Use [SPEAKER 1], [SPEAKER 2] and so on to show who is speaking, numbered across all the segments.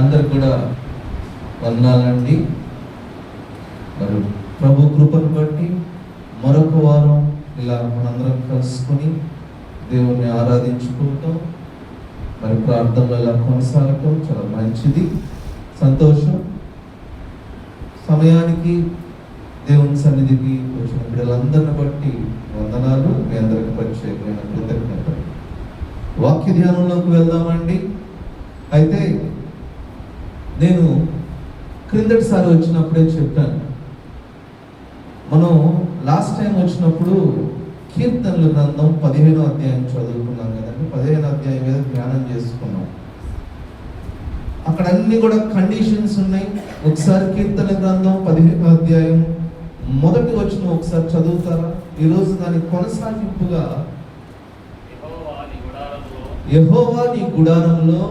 [SPEAKER 1] అందరికి కూడా వందనాలండి. మరి ప్రభు కృపను బట్టి మరొక వారం ఇలా మనందరం కలుసుకొని దేవుణ్ణి ఆరాధించుకుంటాం. మరి ప్రార్థనలో ఇలా కొనసాగటం చాలా మంచిది, సంతోషం. సమయానికి దేవుని సన్నిధికి వచ్చిన బిడ్డలందరిని బట్టి వందనాలు. మీ అందరికి ప్రత్యేకమైన కృతజ్ఞతలు. వాక్య ధ్యానంలోకి వెళ్దామండి. అయితే నేను క్రిందటిసారి వచ్చినప్పుడే చెప్పాను, మనం లాస్ట్ టైం వచ్చినప్పుడు కీర్తనల గ్రంథం 15వ అధ్యాయం చదువుకున్నాం కదండి. 15వ అధ్యాయం మీద ధ్యానం చేసుకున్నాం. అక్కడ అన్ని కూడా కండిషన్స్ ఉన్నాయి. ఒకసారి కీర్తన గ్రంథం 15వ అధ్యాయం మొదటి వచనం ఒకసారి చదువుతారా? ఈరోజు దాని కొనసాగింపుగా యెహోవా నీ గుడారంలో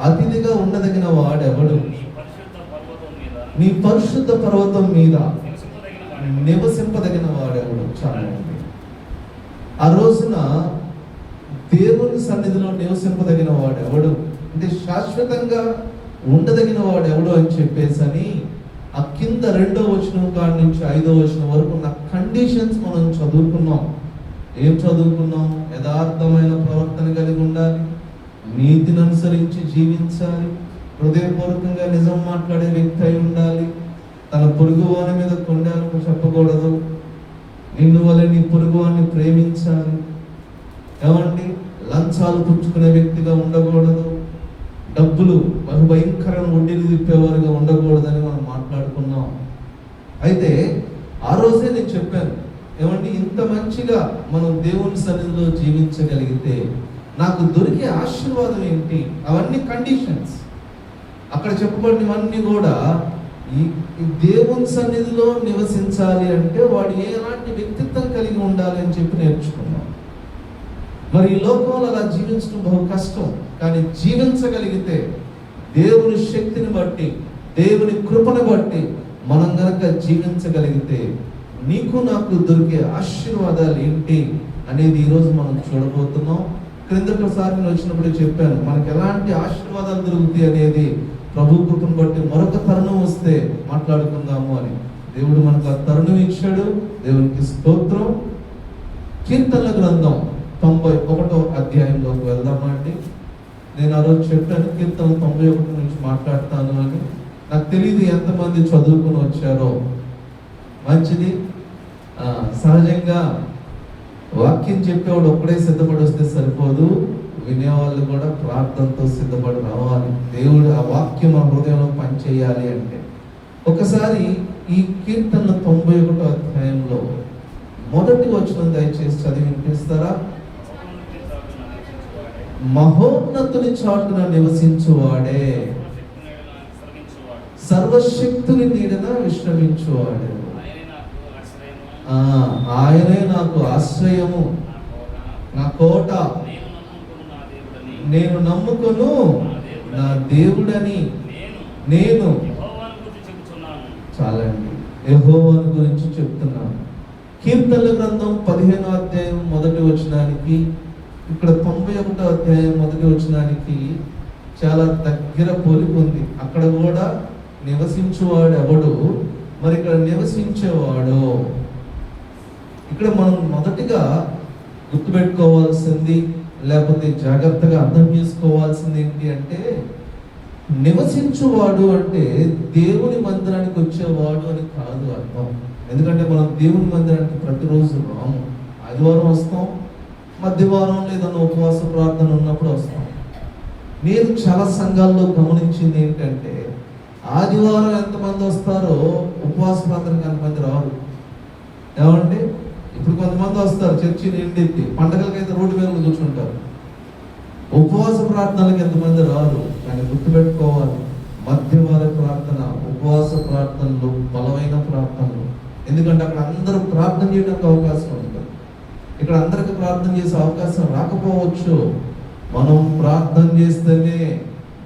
[SPEAKER 1] అతిథిగా ఉండదగిన వాడెవడు, నీ పరిశుద్ధ పర్వతం మీద నివసింపదగిన వాడెవడు. చాలా ఆ రోజున దేవుని సన్నిధిలో నివసింపదగిన వాడెవడు అంటే శాశ్వతంగా ఉండదగిన వాడు ఎవడు అని చెప్పేసి ఆ కింద 2వ వచనం కాడి నుంచి 5వ వచనం వరకు ఉన్న కండిషన్స్ మనం చదువుకున్నాం. ఏం చదువుకున్నాం? యథార్థమైన ప్రవర్తన కలిగి ఉండాలి, నీతిని అనుసరించి జీవించాలి, హృదయపూర్వకంగా నిజం మాట్లాడే వ్యక్తి అయి ఉండాలి, తన పొరుగువాని మీద కొండలకు చెప్పకూడదు, నిన్ను వలె నీ పొరుగువాన్ని ప్రేమించాలి, ఏమండి లంచాలు పుచ్చుకునే వ్యక్తిగా ఉండకూడదు, డబ్బులు బహుభయంకరమైన వడ్డీలు తిప్పేవారుగా ఉండకూడదని మనం మాట్లాడుకున్నాం. అయితే ఆ రోజే నేను చెప్పాను, ఏమండి ఇంత మంచిగా మనం దేవుని సన్నిధిలో జీవించగలిగితే నాకు దొరికే ఆశీర్వాదం ఏంటి? అవన్నీ కండిషన్స్ అక్కడ చెప్పబడినవన్నీ కూడా ఈ దేవుని సన్నిధిలో నివసించాలి అంటే వాడు ఎలాంటి వ్యక్తిత్వం కలిగి ఉండాలి అని చెప్పి నేర్చుకున్నాం. మరి ఈ లోకంలో అలా జీవించడం బహు కష్టం. కానీ జీవించగలిగితే దేవుని శక్తిని బట్టి, దేవుని కృపను బట్టి మనం గనక జీవించగలిగితే నీకు నాకు దొరికే ఆశీర్వాదాలు ఏంటి అనేది ఈరోజు మనం చూడబోతున్నాం. క్రిందటిసారి నేను వచ్చినప్పుడు చెప్పాను, మనకు ఎలాంటి ఆశీర్వాదాలు దొరుకుతాయి అనేది ప్రభు కృపను బట్టి మరొక తరుణం వస్తే మాట్లాడుకుందాము అని. దేవుడు మనకు ఆ తరుణం ఇచ్చాడు. దేవునికి స్తోత్రం. కీర్తనల గ్రంథం 91వ అధ్యాయంలోకి వెళ్దామండి. నేను ఆ రోజు చెప్పాను కీర్తన 91 నుంచి మాట్లాడతాను అని. నాకు తెలియదు ఎంతమంది చదువుకుని వచ్చారో. మంచిది. సహజంగా వాక్యం చెప్పేవాడు ఒక్కడే సిద్ధపడి వస్తే సరిపోదు, వినేవాళ్ళు కూడా ప్రార్థనతో సిద్ధపడి రావాలి. దేవుడు ఆ వాక్యం మన హృదయంలో పనిచేయాలి అంటే ఒకసారి ఈ కీర్తన 91వ అధ్యాయంలో మొదటి వచనం దయచేసి చదివి వినిపిస్తారా? మహోన్నతుని చాటున నివసించువాడే, సర్వశక్తుని నీడన విశ్రమించువాడే, ఆయనే నాకు ఆశ్రయము, నా కోట, నేను నమ్ముకొను నా దేవుడని నేను. చాలండి, యెహోవాను గురించి చెప్తున్నాను. కీర్తనల గ్రంథం 15వ అధ్యాయం మొదటి వచనానికి, ఇక్కడ 91వ అధ్యాయం మొదటి వచనానికి చాలా దగ్గర పోలిక ఉంది. అక్కడ కూడా నివసించేవాడు ఎవడు, మరి ఇక్కడ నివసించేవాడు. ఇక్కడ మనం మొదటిగా గుర్తుపెట్టుకోవాల్సింది, లేకపోతే జాగ్రత్తగా అర్థం చేసుకోవాల్సింది ఏంటి అంటే, నివసించువాడు అంటే దేవుని మందిరానికి వచ్చేవాడు అని కాదు అర్థం. ఎందుకంటే మనం దేవుని మందిరానికి ప్రతిరోజు రాము. ఆదివారం వస్తాం, మధ్యవారం లేదన్న ఉపవాస ప్రార్థన ఉన్నప్పుడు వస్తాం. నేను చాలా సంఘాల్లో గమనించింది ఏంటంటే, ఆదివారం ఎంతమంది వస్తారో ఉపవాస ప్రార్థనకి అంతమంది రారు. ఏమంటే ఇప్పుడు కొంతమంది వస్తారు, చర్చి నిండిద్ది, పండగలకైతే రోడ్డు మీద కూర్చుంటారు. ఉపవాస ప్రార్థనలకు ఎంతమంది రారు. కానీ గుర్తుపెట్టుకోవాలి, మధ్యవార ప్రార్థన, ఉపవాస ప్రార్థనలు బలమైన ప్రార్థనలు. ఎందుకంటే అక్కడ అందరూ ప్రార్థన చేయడానికి అవకాశం ఉంటుంది. ఇక్కడ అందరికి ప్రార్థన చేసే అవకాశం రాకపోవచ్చు. మనం ప్రార్థన చేస్తేనే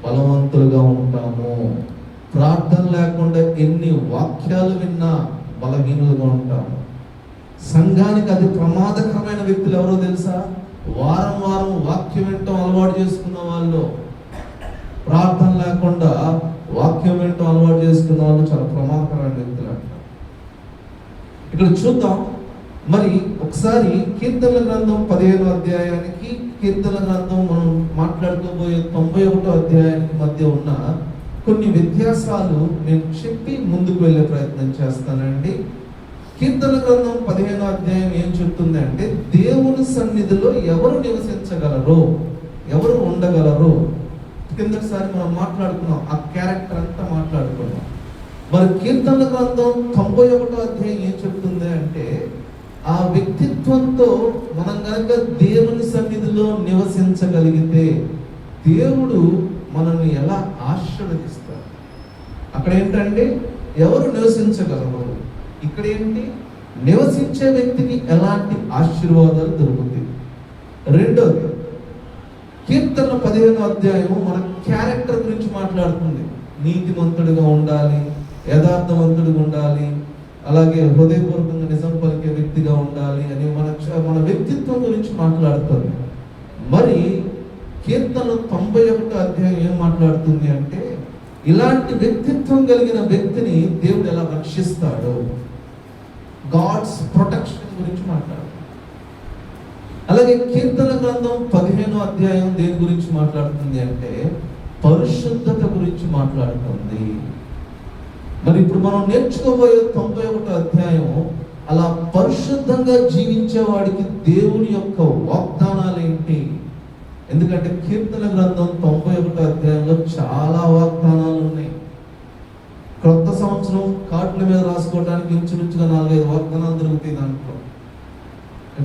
[SPEAKER 1] బలవంతులుగా ఉంటాము. ప్రార్థన లేకుండా ఎన్ని వాక్యాలు విన్నా బలహీనులుగా ఉంటాము. సంఘానికి అది ప్రమాదకరమైన వ్యక్తులు ఎవరో తెలుసా? వారం వారం వాక్యం వినటం అలవాటు చేసుకున్న వాళ్ళు. ప్రార్థన లేకుండా వాక్యం ఏంటో అలవాటు చేసుకున్న వాళ్ళు చాలా ప్రమాదకరమైన వ్యక్తులు అంటారు. ఇక్కడ చూద్దాం. మరి ఒకసారి కీర్తనల గ్రంథం 15వ అధ్యాయానికి కీర్తనల గ్రంథం మనం మాట్లాడుకోబోయే 91వ అధ్యాయానికి మధ్య ఉన్న కొన్ని వ్యత్యాసాలు నేను చెప్పి ముందుకు వెళ్ళే ప్రయత్నం చేస్తానండి. కీర్తనల గ్రంథం 15వ అధ్యాయం ఏం చెప్తుంది అంటే, దేవుని సన్నిధిలో ఎవరు నివసించగలరు, ఎవరు ఉండగలరు. కిందసారి మనం మాట్లాడుకున్నాం, ఆ క్యారెక్టర్ అంతా మాట్లాడుకున్నాం. మరి కీర్తనల గ్రంథం 91వ అధ్యాయం ఏం చెప్తుంది అంటే, ఆ వ్యక్తిత్వంతో మనం కనుక దేవుని సన్నిధిలో నివసించగలిగితే దేవుడు మనల్ని ఎలా ఆశీర్వదిస్తాడు. అక్కడ ఏంటంటే ఎవరు నివసించగలరు, ఇక్కడ ఏంటి నివసించే వ్యక్తికి ఎలాంటి ఆశీర్వాదాలు దొరుకుతాయి. రెండోది, కీర్తన 15వ అధ్యాయం మన క్యారెక్టర్ గురించి మాట్లాడుతుంది. నీతిమంతుడిగా ఉండాలి, యథార్థవంతుడిగా ఉండాలి, అలాగే హృదయపూర్వకంగా నిజం పలికే వ్యక్తిగా ఉండాలి అని మన వ్యక్తిత్వం గురించి మాట్లాడుతుంది. మరి కీర్తన 91వ అధ్యాయం ఏం మాట్లాడుతుంది అంటే, ఇలాంటి వ్యక్తిత్వం కలిగిన వ్యక్తిని దేవుడు ఎలా రక్షిస్తాడు, గాడ్స్ ప్రొటెక్షన్ గురించి మాట్లాడుతుంది. అలాగే కీర్తన గ్రంథం 15వ అధ్యాయం దేని గురించి మాట్లాడుతుంది అంటే, పరిశుద్ధత గురించి మాట్లాడుతుంది. మరి ఇప్పుడు మనం నేర్చుకోబోయే 91వ అధ్యాయం అలా పరిశుద్ధంగా జీవించే వాడికి దేవుని యొక్క వాగ్దానాలు ఏంటి. ఎందుకంటే కీర్తన గ్రంథం 91వ అధ్యాయంలో చాలా వాగ్దానాలు ఉన్నాయి. క్రొత్త సంవత్సరం కార్డుల మీద రాసుకోవడానికి ఇంచుమించుగా 4-5 వాగ్దానాలు దొరుకుతాయి దాంట్లో.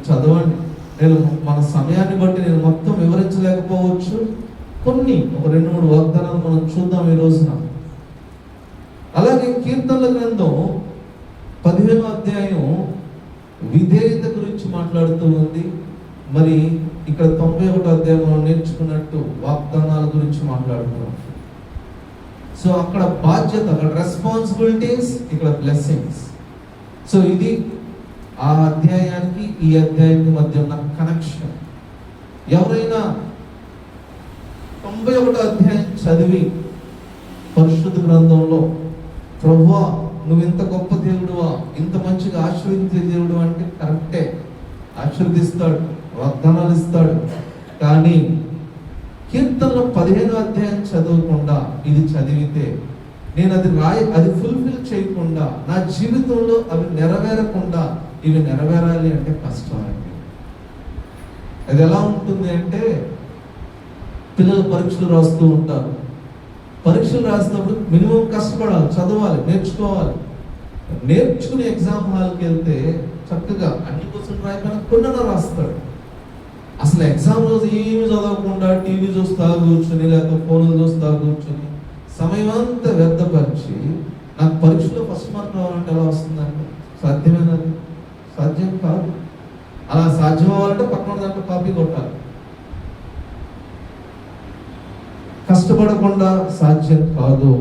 [SPEAKER 1] చదవండి. నేను మన సమయాన్ని బట్టి నేను మొత్తం వివరించలేకపోవచ్చు. కొన్ని ఒక 2-3 వాగ్దానాలు మనం చూద్దాం ఈ రోజున. అలాగే కీర్తనల గ్రంథం 15వ అధ్యాయం విధేయత గురించి మాట్లాడుతూ ఉంది. మరి ఇక్కడ 91వ అధ్యాయం మనం నేర్చుకున్నట్టు వాగ్దానాల గురించి మాట్లాడుతున్నాం. సో అక్కడ బాధ్యత, అక్కడ రెస్పాన్సిబిలిటీస్, ఇక్కడ బ్లెస్సింగ్స్. సో ఇది ఆ అధ్యాయానికి ఈ అధ్యాయానికి మధ్య ఉన్న కనెక్షన్. ఎవరైనా 91వ అధ్యాయం చదివి పరిశుద్ధ గ్రంథంలో, ప్రభువా నువ్వు ఇంత గొప్ప దేవుడువా, ఇంత మంచిగా ఆశీర్వదించే దేవుడు అంటే కరెక్టే, ఆశీర్వదిస్తాడు, వాగ్దానాలు ఇస్తాడు. కానీ కీర్తనలో 15వ అధ్యాయం చదవకుండా ఇది చదివితే, నేను అది ఫుల్ఫిల్ చేయకుండా, నా జీవితంలో అవి నెరవేరకుండా, ఇవి నెరవేరాలి అంటే కష్టం అండి. అది ఎలా ఉంటుంది అంటే, పిల్లలు పరీక్షలు రాస్తూ ఉంటారు. పరీక్షలు రాసినప్పుడు మినిమం కష్టపడాలి, చదవాలి, నేర్చుకోవాలి. నేర్చుకుని ఎగ్జామ్ హాల్కి వెళ్తే చక్కగా అన్ని క్వశ్చన్ రాయకుండా కొన్న రాస్తాడు. అసలు ఎగ్జామ్ రోజు ఏమి చదవకుండా టీవీ చూస్తా కూర్చొని, లేకపోతే ఫోన్లు చూస్తా కూర్చొని సమయం అంతా వ్యర్థపరిచి నాకు పరీక్షలో ఫస్ట్ మార్క్ రావాలంటే ఎలా వస్తుందంటే సాధ్యమేనది? సాధ్యం కాదు. అలా సాధ్యం అవ్వాలంటే పక్కన దాంట్లో కాపీ కొట్టాలి. కష్టపడకుండా సాధ్యం కాదు.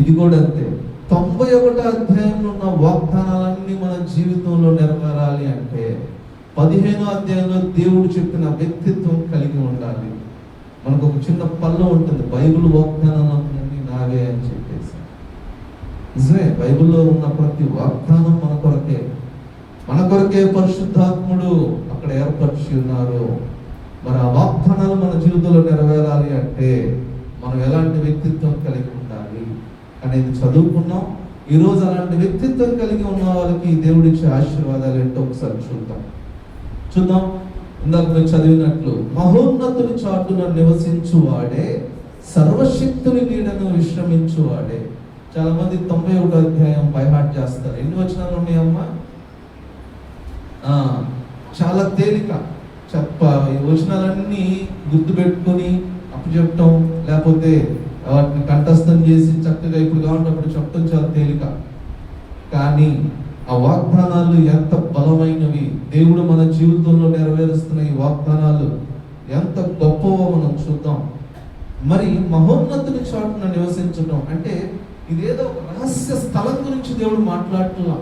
[SPEAKER 1] ఇది కూడా అంతే. 91వ అధ్యాయంలో ఉన్న వాగ్దానాలన్నీ మన జీవితంలో నెరవేరాలి అంటే 15వ అధ్యాయంలో దేవుడు చెప్పిన వ్యక్తిత్వం కలిగి ఉండాలి. మనకు ఒక చిన్న పల్ల ఉంటుంది, బైబిల్ వాగ్దానాలన్నీ నావే అని చెప్పేసి. నిజమే, బైబిల్లో ఉన్న ప్రతి వాగ్దానం మన కొరకే పరిశుద్ధాత్ముడు అక్కడ ఏర్పరిచి ఉన్నారు. మరి ఆ వాగ్దానాలు మన జీవితంలో నెరవేరాలి అంటే మనం ఎలాంటి వ్యక్తిత్వం కలిగి ఉండాలి అనేది చదువుకున్నాం. ఈరోజు అలాంటి వ్యక్తిత్వం కలిగి ఉన్న వాళ్ళకి దేవుడిచ్చే ఆశీర్వాదాలు ఏంటో ఒకసారి చూద్దాం. ఇందాక మీరు చదివినట్లు, మహోన్నతుని చాటున నివసించువాడే, సర్వశక్తుని నీడను విశ్రమించువాడే. చాలా మంది 91వ అధ్యాయం బైహార్ట్ చేస్తారు. ఎన్ని వచనాలు ఉన్నాయమ్మా? చాలా తేలిక ఈ వచనాలన్నీ గుర్తు పెట్టుకొని అప్పచెప్పటం, లేకపోతే వాటిని కంఠస్థం చేసి చక్కగా ఇప్పుడు కావాలంటే అప్పుడు చెప్పడం చాలా తేలిక. కానీ ఆ వాగ్దానాలు ఎంత బలమైనవి, దేవుడు మన జీవితంలో నెరవేరుస్తున్న ఈ వాగ్దానాలు ఎంత గొప్పవో మనం చూద్దాం. మరి మహోన్నతుని చాటున నివసించడం అంటే ఇదేదో ఒక రహస్య స్థలం గురించి దేవుడు మాట్లాడుతున్నా,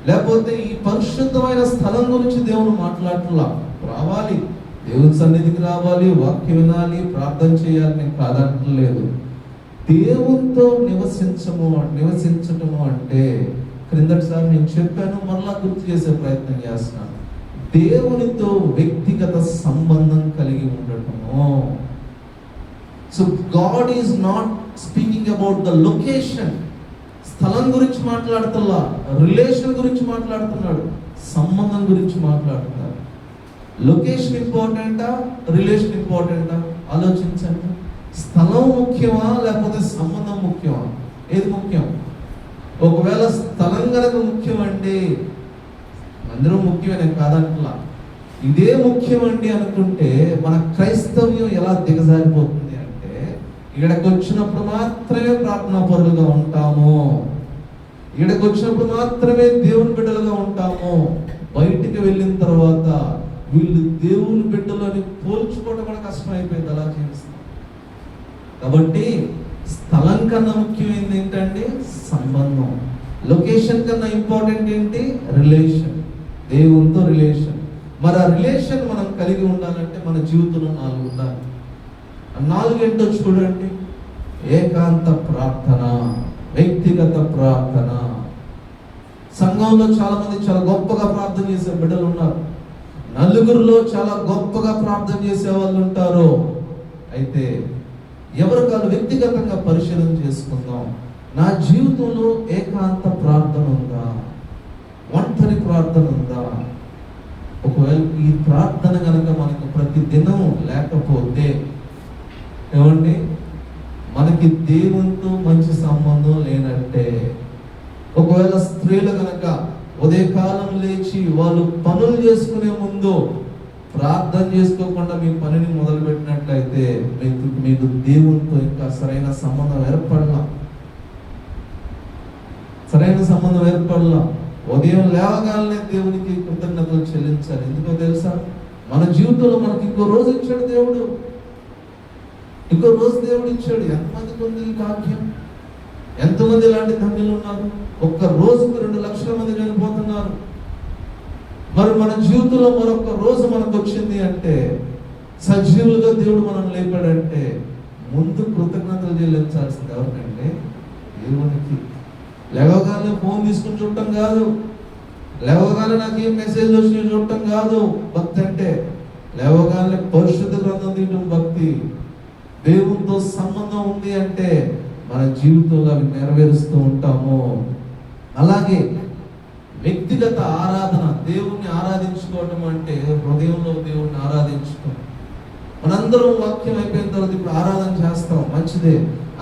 [SPEAKER 1] లేకపోతే ఈ పరిశుద్ధమైన స్థలం గురించి దేవుడు మాట్లాడుతున్నా. రావాలి, దేవుని సన్నిధికి రావాలి, వాక్యం వినాలి, ప్రార్థన చేయాలి, నేను కాదంటలేదు. దేవునితో నివసించటము అంటే క్రిందటిసారి నేను చెప్పాను, మరలా గుర్తు చేసే ప్రయత్నం చేస్తున్నాను. దేవునితో వ్యక్తిగత సంబంధం కలిగి ఉండటము. So God is not speaking about the location. స్థలం గురించి మాట్లాడుతున్నా, రిలేషన్ గురించి మాట్లాడుతున్నాడు, సంబంధం గురించి మాట్లాడుతున్నాడు. లొకేషన్ ఇంపార్టెంటా, రిలేషన్ ఇంపార్టెంటా? ఆలోచించండి. స్థలం ముఖ్యమా లేకపోతే సంబంధం ముఖ్యమా? ఏది ముఖ్యం? ఒకవేళ స్థలం కనుక ముఖ్యమండి, అందరం ముఖ్యమే కాదంటలా, ఇదే ముఖ్యమండి అనుకుంటే మన క్రైస్తవ్యం ఎలా దిగజారిపోతుంది అంటే, ఇక్కడికి వచ్చినప్పుడు మాత్రమే ప్రార్థనా పరులుగా ఉంటాము, ఇక్కడికి వచ్చినప్పుడు మాత్రమే దేవుని బిడ్డలుగా ఉంటాము, బయటికి వెళ్ళిన తర్వాత వీళ్ళు దేవుని బిడ్డలు అని పోల్చుకోవడం కూడా కష్టం అయిపోయింది. అలా చేస్తాం. కాబట్టి స్థలం కన్నా ముఖ్యమైనది ఏంటంటే సంబంధం. లొకేషన్ కన్నా ఇంపార్టెంట్ ఏంటి? రిలేషన్, దేవునితో రిలేషన్. మరి ఆ రిలేషన్ మనం కలిగి ఉండాలంటే మన జీవితంలో 4 ఉండాలి. ఆ 4 ఏంటో చూడండి. ఏకాంత ప్రార్థన, వ్యక్తిగత ప్రార్థన. సంఘంలో చాలా మంది చాలా గొప్పగా ప్రార్థన చేసే బిడ్డలు ఉన్నారు, నలుగురిలో చాలా గొప్పగా ప్రార్థన చేసే వాళ్ళు ఉంటారు. అయితే ఎవరు కాదు వ్యక్తిగతంగా పరిశీలన చేసుకుందాం. నా జీవితంలో ఏకాంత ప్రార్థన ఉందా? ఒంటరి ప్రార్థన ఉందా? ఒకవేళ ఈ ప్రార్థన కనుక మనకు ప్రతి దినం లేకపోతే ఏమండి, మనకి దేవునితో మంచి సంబంధం లేనట్టే. ఒకవేళ స్త్రీలు కనుక ఉదయకాలం లేచి వాళ్ళు పనులు చేసుకునే ముందు ప్రార్థన చేసుకోకుండా మీ పనిని మొదలు పెట్టినట్లయితే మీకు దేవునితో ఇంకా సరైన సంబంధం ఏర్పడలా. ఉదయం లేవగానే దేవునికి కృతజ్ఞతలు చెల్లించాలి. ఎందుకో తెలుసా? మన జీవితంలో మనకి ఇంకో రోజు ఇచ్చాడు దేవుడు, ఇంకో రోజు దేవుడు ఇచ్చాడు. ఎంతమందికి ఉంది ఈ భాగ్యం? ఎంతమంది ఇలాంటి ధన్యులు ఉన్నారు? ఒక్క రోజుకు 2 లక్షల మంది చనిపోతున్నారు. మరి మన జీవితంలో మరొక రోజు మనకు వచ్చింది అంటే, సజీవులుగా దేవుడు మనం లేపాడంటే, ముందు కృతజ్ఞతలు చెల్లించాల్సింది ఎవరికంటే? దేవునికి. లేవగానే ఫోన్ తీసుకుని చూడటం కాదు, లేవగానే నాకు ఏం మెసేజ్ వచ్చి చూడటం కాదు భక్తి అంటే. లేవగానే పరిశుద్ధ గ్రంథం తీయటం భక్తి. దేవునితో సంబంధం ఉంది అంటే మన జీవితంలో అవి నెరవేరుస్తూ ఉంటాము. అలాగే వ్యక్తిగత ఆరాధన, దేవుణ్ణి ఆరాధించుకోవటం అంటే హృదయంలో దేవుణ్ణి ఆరాధించుకోవడం. మనందరం వాక్యం అయిపోయిన తర్వాత ఇప్పుడు ఆరాధన చేస్తాం, మంచిదే.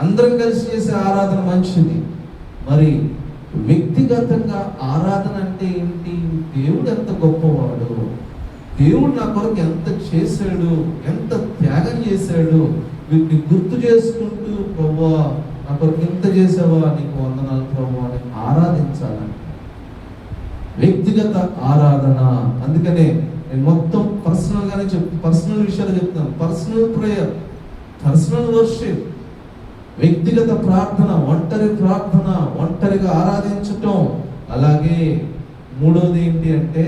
[SPEAKER 1] అందరం కలిసి చేసే ఆరాధన మంచిది. మరి వ్యక్తిగతంగా ఆరాధన అంటే ఏంటి? దేవుడు ఎంత గొప్పవాడు, దేవుడు నా కొరకు ఎంత చేశాడు, ఎంత త్యాగం చేశాడు, వీటిని గుర్తు చేసుకుంటూ, ప్రభువా నా కొరకు ఎంత చేసావా, నీకు వందనాలు ప్రభువా అని ఆరాధించాలని వ్యక్తిగత ఆరాధన. అందుకనే నేను మొత్తం పర్సనల్గానే పర్సనల్ విషయాలు చెప్తాను. పర్సనల్ ప్రేయర్, పర్సనల్ వర్షిప్, వ్యక్తిగత ప్రార్థన, ఒంటరి ప్రార్థన, ఒంటరిగా ఆరాధించటం. అలాగే 3వది ఏంటి అంటే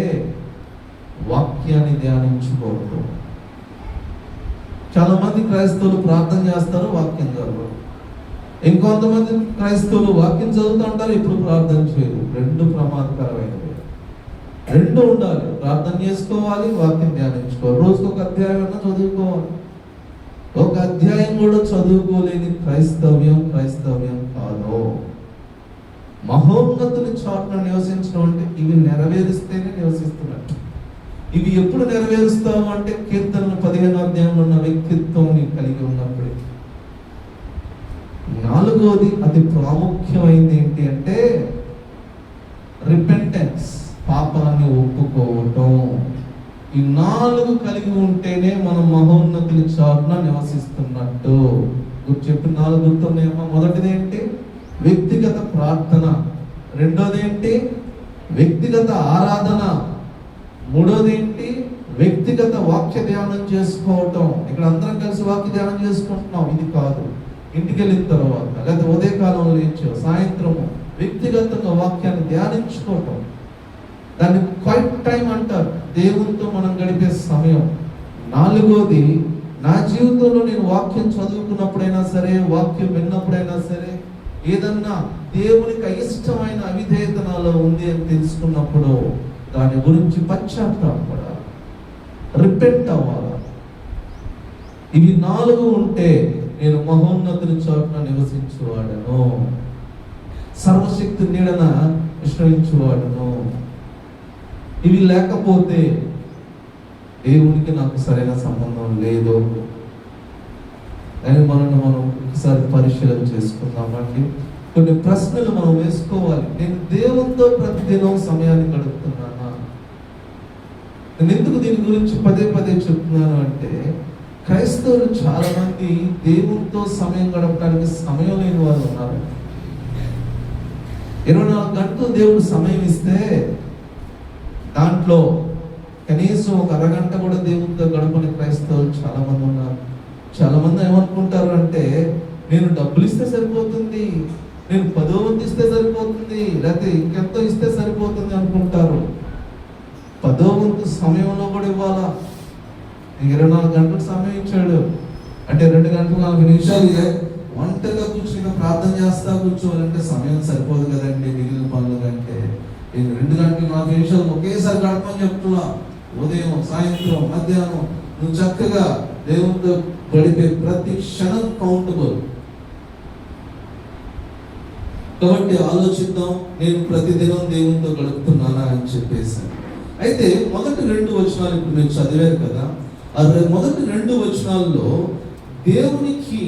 [SPEAKER 1] వాక్యాన్ని ధ్యానించుకోవటం. చాలా మంది క్రైస్తవులు ప్రార్థన చేస్తారు, వాక్యం చదవరు. ఇంకొంతమంది క్రైస్తవులు వాక్యం చదువుతూ ఉంటారు, ఇప్పుడు ప్రార్థన చేయరు. 2 ప్రమాదకరమైనవి. 2 ఉండాలి. ప్రార్థన చేసుకోవాలి, వాక్యం ధ్యానించుకోవాలి. రోజుకు 1 అధ్యాయం చదువుకోవాలి. 1 అధ్యాయం కూడా చదువుకోలేని క్రైస్తవ్యం కాదు. మహోన్నతుని చాటున నివసించడం అంటే ఇవి నెరవేరిస్తేనే నివసిస్తున్నట్టు. ఇవి ఎప్పుడు నెరవేరుస్తావు అంటే కీర్తనలు 15వ అధ్యాయంలో ఉన్న వ్యక్తిత్వం కలిగి ఉన్నప్పుడే. 4వది అతి ప్రాముఖ్యమైనది ఏంటి అంటే రిపెంటెన్స్, పాపాన్ని ఒప్పుకోవటం. ఈ 4 కలిగి ఉంటేనే మనం మహోన్నతుని చాటున నివసిస్తున్నట్టు. చెప్పిన 4 గుర్తున్నాయమ్మా. మొదటిది ఏంటి? వ్యక్తిగత ప్రార్థన. 2వది ఏంటి? వ్యక్తిగత ఆరాధన. 3వది ఏంటి? వ్యక్తిగత వాక్య ధ్యానం చేసుకోవటం. ఇక్కడ అందరం కలిసి వాక్య ధ్యానం చేసుకుంటున్నాం, ఇది కాదు. ఇంటికి వెళ్ళిన తర్వాత లేదా ఉదయకాలంలో లేచో సాయంత్రము వ్యక్తిగతంగా వాక్యాన్ని ధ్యానించుకోవటం. దాన్ని క్వైట్ టైం అంటారు. దేవునితో మనం గడిపే సమయం. నాలుగోది, నా జీవితంలో నేను వాక్యం చదువుకున్నప్పుడైనా సరే, వాక్యం విన్నప్పుడైనా సరే, ఏదన్నా దేవునికి అయిష్టమైన అవిధేయత నాలో ఉంది అని తెలుసుకున్నప్పుడు దాని గురించి పశ్చాత్తాపడాలి, రిపెంట్ అవ్వాలి. ఇవి 4 ఉంటే నేను మహోన్నతుని చోటున నివసించువాడను, సర్వశక్తి నీడన విశ్రమించువాడను. ఇవి లేకపోతే దేవునికి నాకు సరైన సంబంధం లేదు అని మనం ఒకసారి పరిశీలన చేసుకుందామండి. కొన్ని ప్రశ్నలు మనం వేసుకోవాలి. నేను దేవునితో ప్రతిదినం సమయాన్ని గడుపుతున్నానా? నేను ఎందుకు దీని గురించి పదే చెప్తున్నాను అంటే, క్రైస్తవులు చాలా మంది దేవునితో సమయం గడపడానికి సమయం లేని వారు ఉన్నారు. 24 గంటలు దేవుడు సమయం ఇస్తే దాంట్లో కనీసం ఒక అరగంట కూడా దేవునితో గడపని క్రైస్తవులు చాలా మంది ఉన్నారు. చాలా మంది ఏమనుకుంటారు అంటే, నేను డబ్బులు ఇస్తే సరిపోతుంది, నేను 10వ వంతు ఇస్తే సరిపోతుంది, లేకపోతే ఇంకెంతో ఇస్తే సరిపోతుంది అనుకుంటారు. 10వ వంతు సమయంలో కూడా ఇవ్వాలా? 24 గంటలకు సమయం ఇచ్చాడు అంటే 2 గంటలు 40 నిమిషాలు ఒంటరిగా కూర్చుని ప్రార్థన చేస్తా కూర్చోవాలంటే సమయం సరిపోదు కదండి. మిగిలిన పనులు కంటే 2 గంటలు 40 నిమిషాలు ఒకేసారి గడపని చెప్తున్నా. ఉదయం, సాయంత్రం, మధ్యాహ్నం నువ్వు చక్కగా దేవునితో గడిపే ప్రతి క్షణం కౌంటబుల్. కాబట్టి ఆలోచిద్దాం, నేను ప్రతిదినం దేవునితో గడుపుతున్నానా అని చెప్పేసి. అయితే మొదటి 2 వచనాలు ఇప్పుడు మీరు చదివారు కదా, ఆ మొదటి 2 వచనాల్లో దేవునికి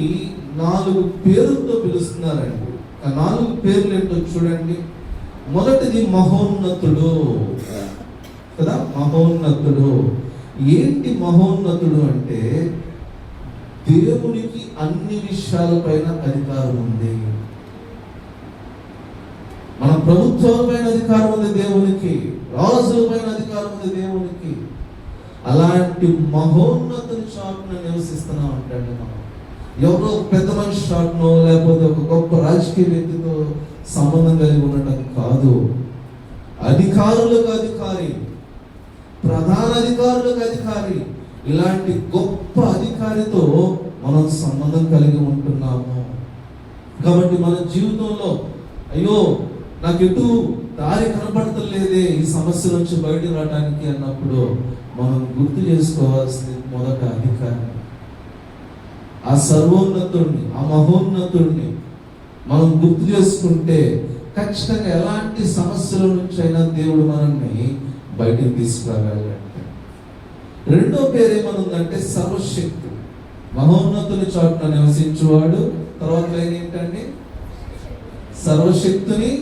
[SPEAKER 1] 4 పేర్లతో పిలుస్తున్నారండి. ఆ 4 పేర్లు ఏంటో చూడండి. మొదటిది మహోన్నతుడు కదా, మహోన్నతుడు. ఏంటి మహోన్నతుడు అంటే, దేవునికి అన్ని విషయాలపైన అధికారం ఉంది. మన ప్రభుత్వాలపైన అధికారం ఉంది దేవునికి, రాజులపైన అధికారం ఉంది దేవునికి. అలాంటి మహోన్నతుని చాటున నివసిస్తున్నాం అంటే మనం ఎవరో పెద్ద మనిషి చాటునో లేకపోతే ఒక గొప్ప రాజకీయ వ్యక్తితో సంబంధం కలిగి ఉండటం కాదు. అధికారులకు అధికారి, ప్రధాన అధికారులకు అధికారి, ఇలాంటి గొప్ప అధికారితో మనం సంబంధం కలిగి ఉంటున్నాము. కాబట్టి మన జీవితంలో అయ్యో నాకు ఎటు దారి కనపడతలేదే ఈ సమస్య నుంచి బయట రావడానికి అన్నప్పుడు మనం గుర్తు చేసుకోవాల్సింది మొదట అధికారి, ఆ సర్వోన్నతుడిని, ఆ మహోన్నతుడిని మనం గుర్తు చేసుకుంటే ఖచ్చితంగా ఎలాంటి సమస్యల నుంచి అయినా దేవుడు మనల్ని బయటికి తీసుకురాగలంటే. 2వ పేరు ఏమనుందంటే సర్వశక్తి. మహోన్నతుని చాటున నివసించువాడు. తర్వాత ఏంటండి? సర్వశక్తిని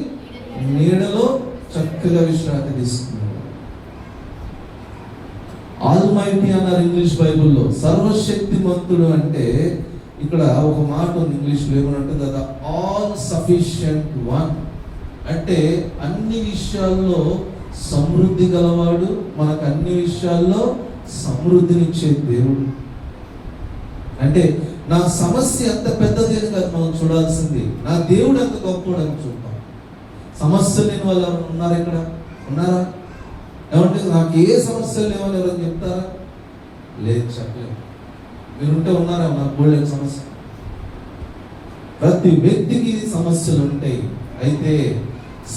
[SPEAKER 1] నీడలో చక్కగా విశ్రాంతి తీసుకున్నాడు. ఆల్మైటీ అన్నారు ఇంగ్లీష్ బైబుల్లో. సర్వశక్తిమంతుడు అంటే ఇక్కడ ఒక మాట ఉంది ఇంగ్లీష్లో, ఏమనంటే అది ఆల్ సఫిషియంట్ వన్. అంటే అన్ని విషయాల్లో సమృద్ధి గలవాడు, మనకు అన్ని విషయాల్లో సమృద్ధినిచ్చే దేవుడు. అంటే నా సమస్య ఎంత పెద్దది అని కాదు మనం చూడాల్సింది, నా దేవుడు ఎంత గొప్పవాడు అని చూద్దాం. సమస్యలు లేని వాళ్ళు ఉన్నారు ఇక్కడ? ఉన్నారా? ఏమంటే నాకు ఏ సమస్యలు లేవని ఎవరైనా చెప్తారా? లేదు, చెప్పలేదు. మీరుంటే ఉన్నారా? నాకు బోల్డెన్ సమస్య. ప్రతి వ్యక్తికి సమస్యలు ఉంటాయి. అయితే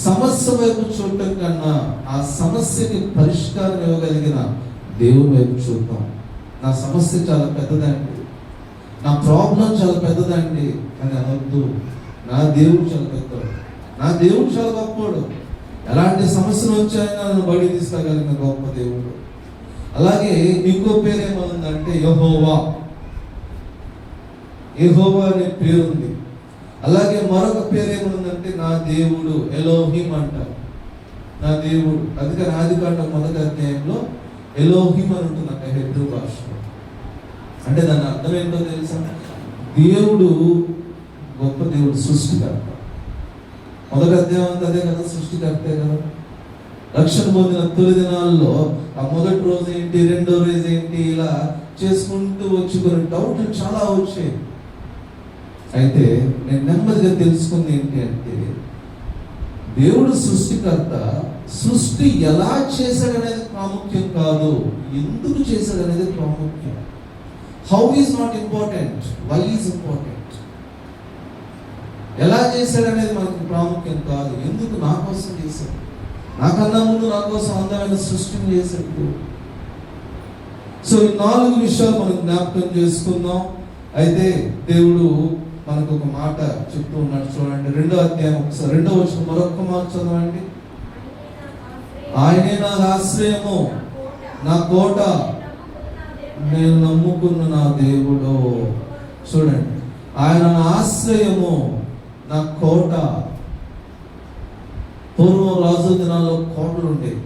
[SPEAKER 1] సమస్య వైపు చూడటం కన్నా ఆ సమస్యకి పరిష్కారం ఇవ్వగలిగిన దేవుని వైపు చూద్దాం. నా సమస్య చాలా పెద్దదండి, నా ప్రాబ్లం చాలా పెద్దదండి అని అనొద్దు. నా దేవుడు చాలా పెద్దవాడు, నా దేవుడు చాలా గొప్పవాడు. ఎలాంటి సమస్యలు వచ్చాయని నన్ను బయట తీసుకురాగలిగిన గొప్ప దేవుడు. అలాగే ఇంకో పేరు ఏమవుతుందంటే యెహోవా. యెహోవా అనే పేరుంది. అలాగే మరొక పేరు ఏమవుతుందంటే నా దేవుడు, ఎలోహిం అంటారు. నా దేవుడు. అందుకని ఆదికాండం 1వ అధ్యాయంలో ఎలోహిం అని ఉంటుంది అక్కడ హెబ్రూ భాషలో. అంటే దాని అర్థం ఏంటో తెలుసా? దేవుడు గొప్ప దేవుడు, సృష్టికర్త. 1వ అధ్యాయం అంతా అదే కదా, సృష్టికర్తే కదా. రక్షణ పొందిన తొలి దినాల్లో ఆ మొదటి రోజు ఏంటి, 2వ రోజు ఏంటి, ఇలా చేసుకుంటూ వచ్చి కొన్ని డౌట్లు చాలా వచ్చాయి. అయితే నేను నెమ్మదిగా తెలుసుకుంది ఏంటి అంటే, దేవుడు సృష్టికర్త. సృష్టి ఎలా చేశాడనేది ప్రాముఖ్యం కాదు, ఎందుకు చేశాడనేది ప్రాముఖ్యం. How is not important, why is important. ఎలా చేశాడనేది మనకు ప్రాముఖ్యం కాదు, ఎందుకు నా కోసం చేశాడు. నాకన్నా ముందు నా కోసం అందమైన సృష్టిని చేశాడు. సో ఈ 4 విషయాలు మనం జ్ఞాపకం చేసుకుందాం. అయితే దేవుడు మనకు ఒక మాట చెప్తూ ఉన్నాడు, చూడండి 2వ అధ్యాయం ఒకసారి 2వ వచనం మరొక మాట చదవండి. ఆయనే నా ఆశ్రయము, నా కోట, నేను నమ్ముకున్న నా దేవుడు. చూడండి, ఆయన నా ఆశ్రయము, నా కోట. పూర్వం రాజుల దినాల్లో కోటలు ఉండేవి.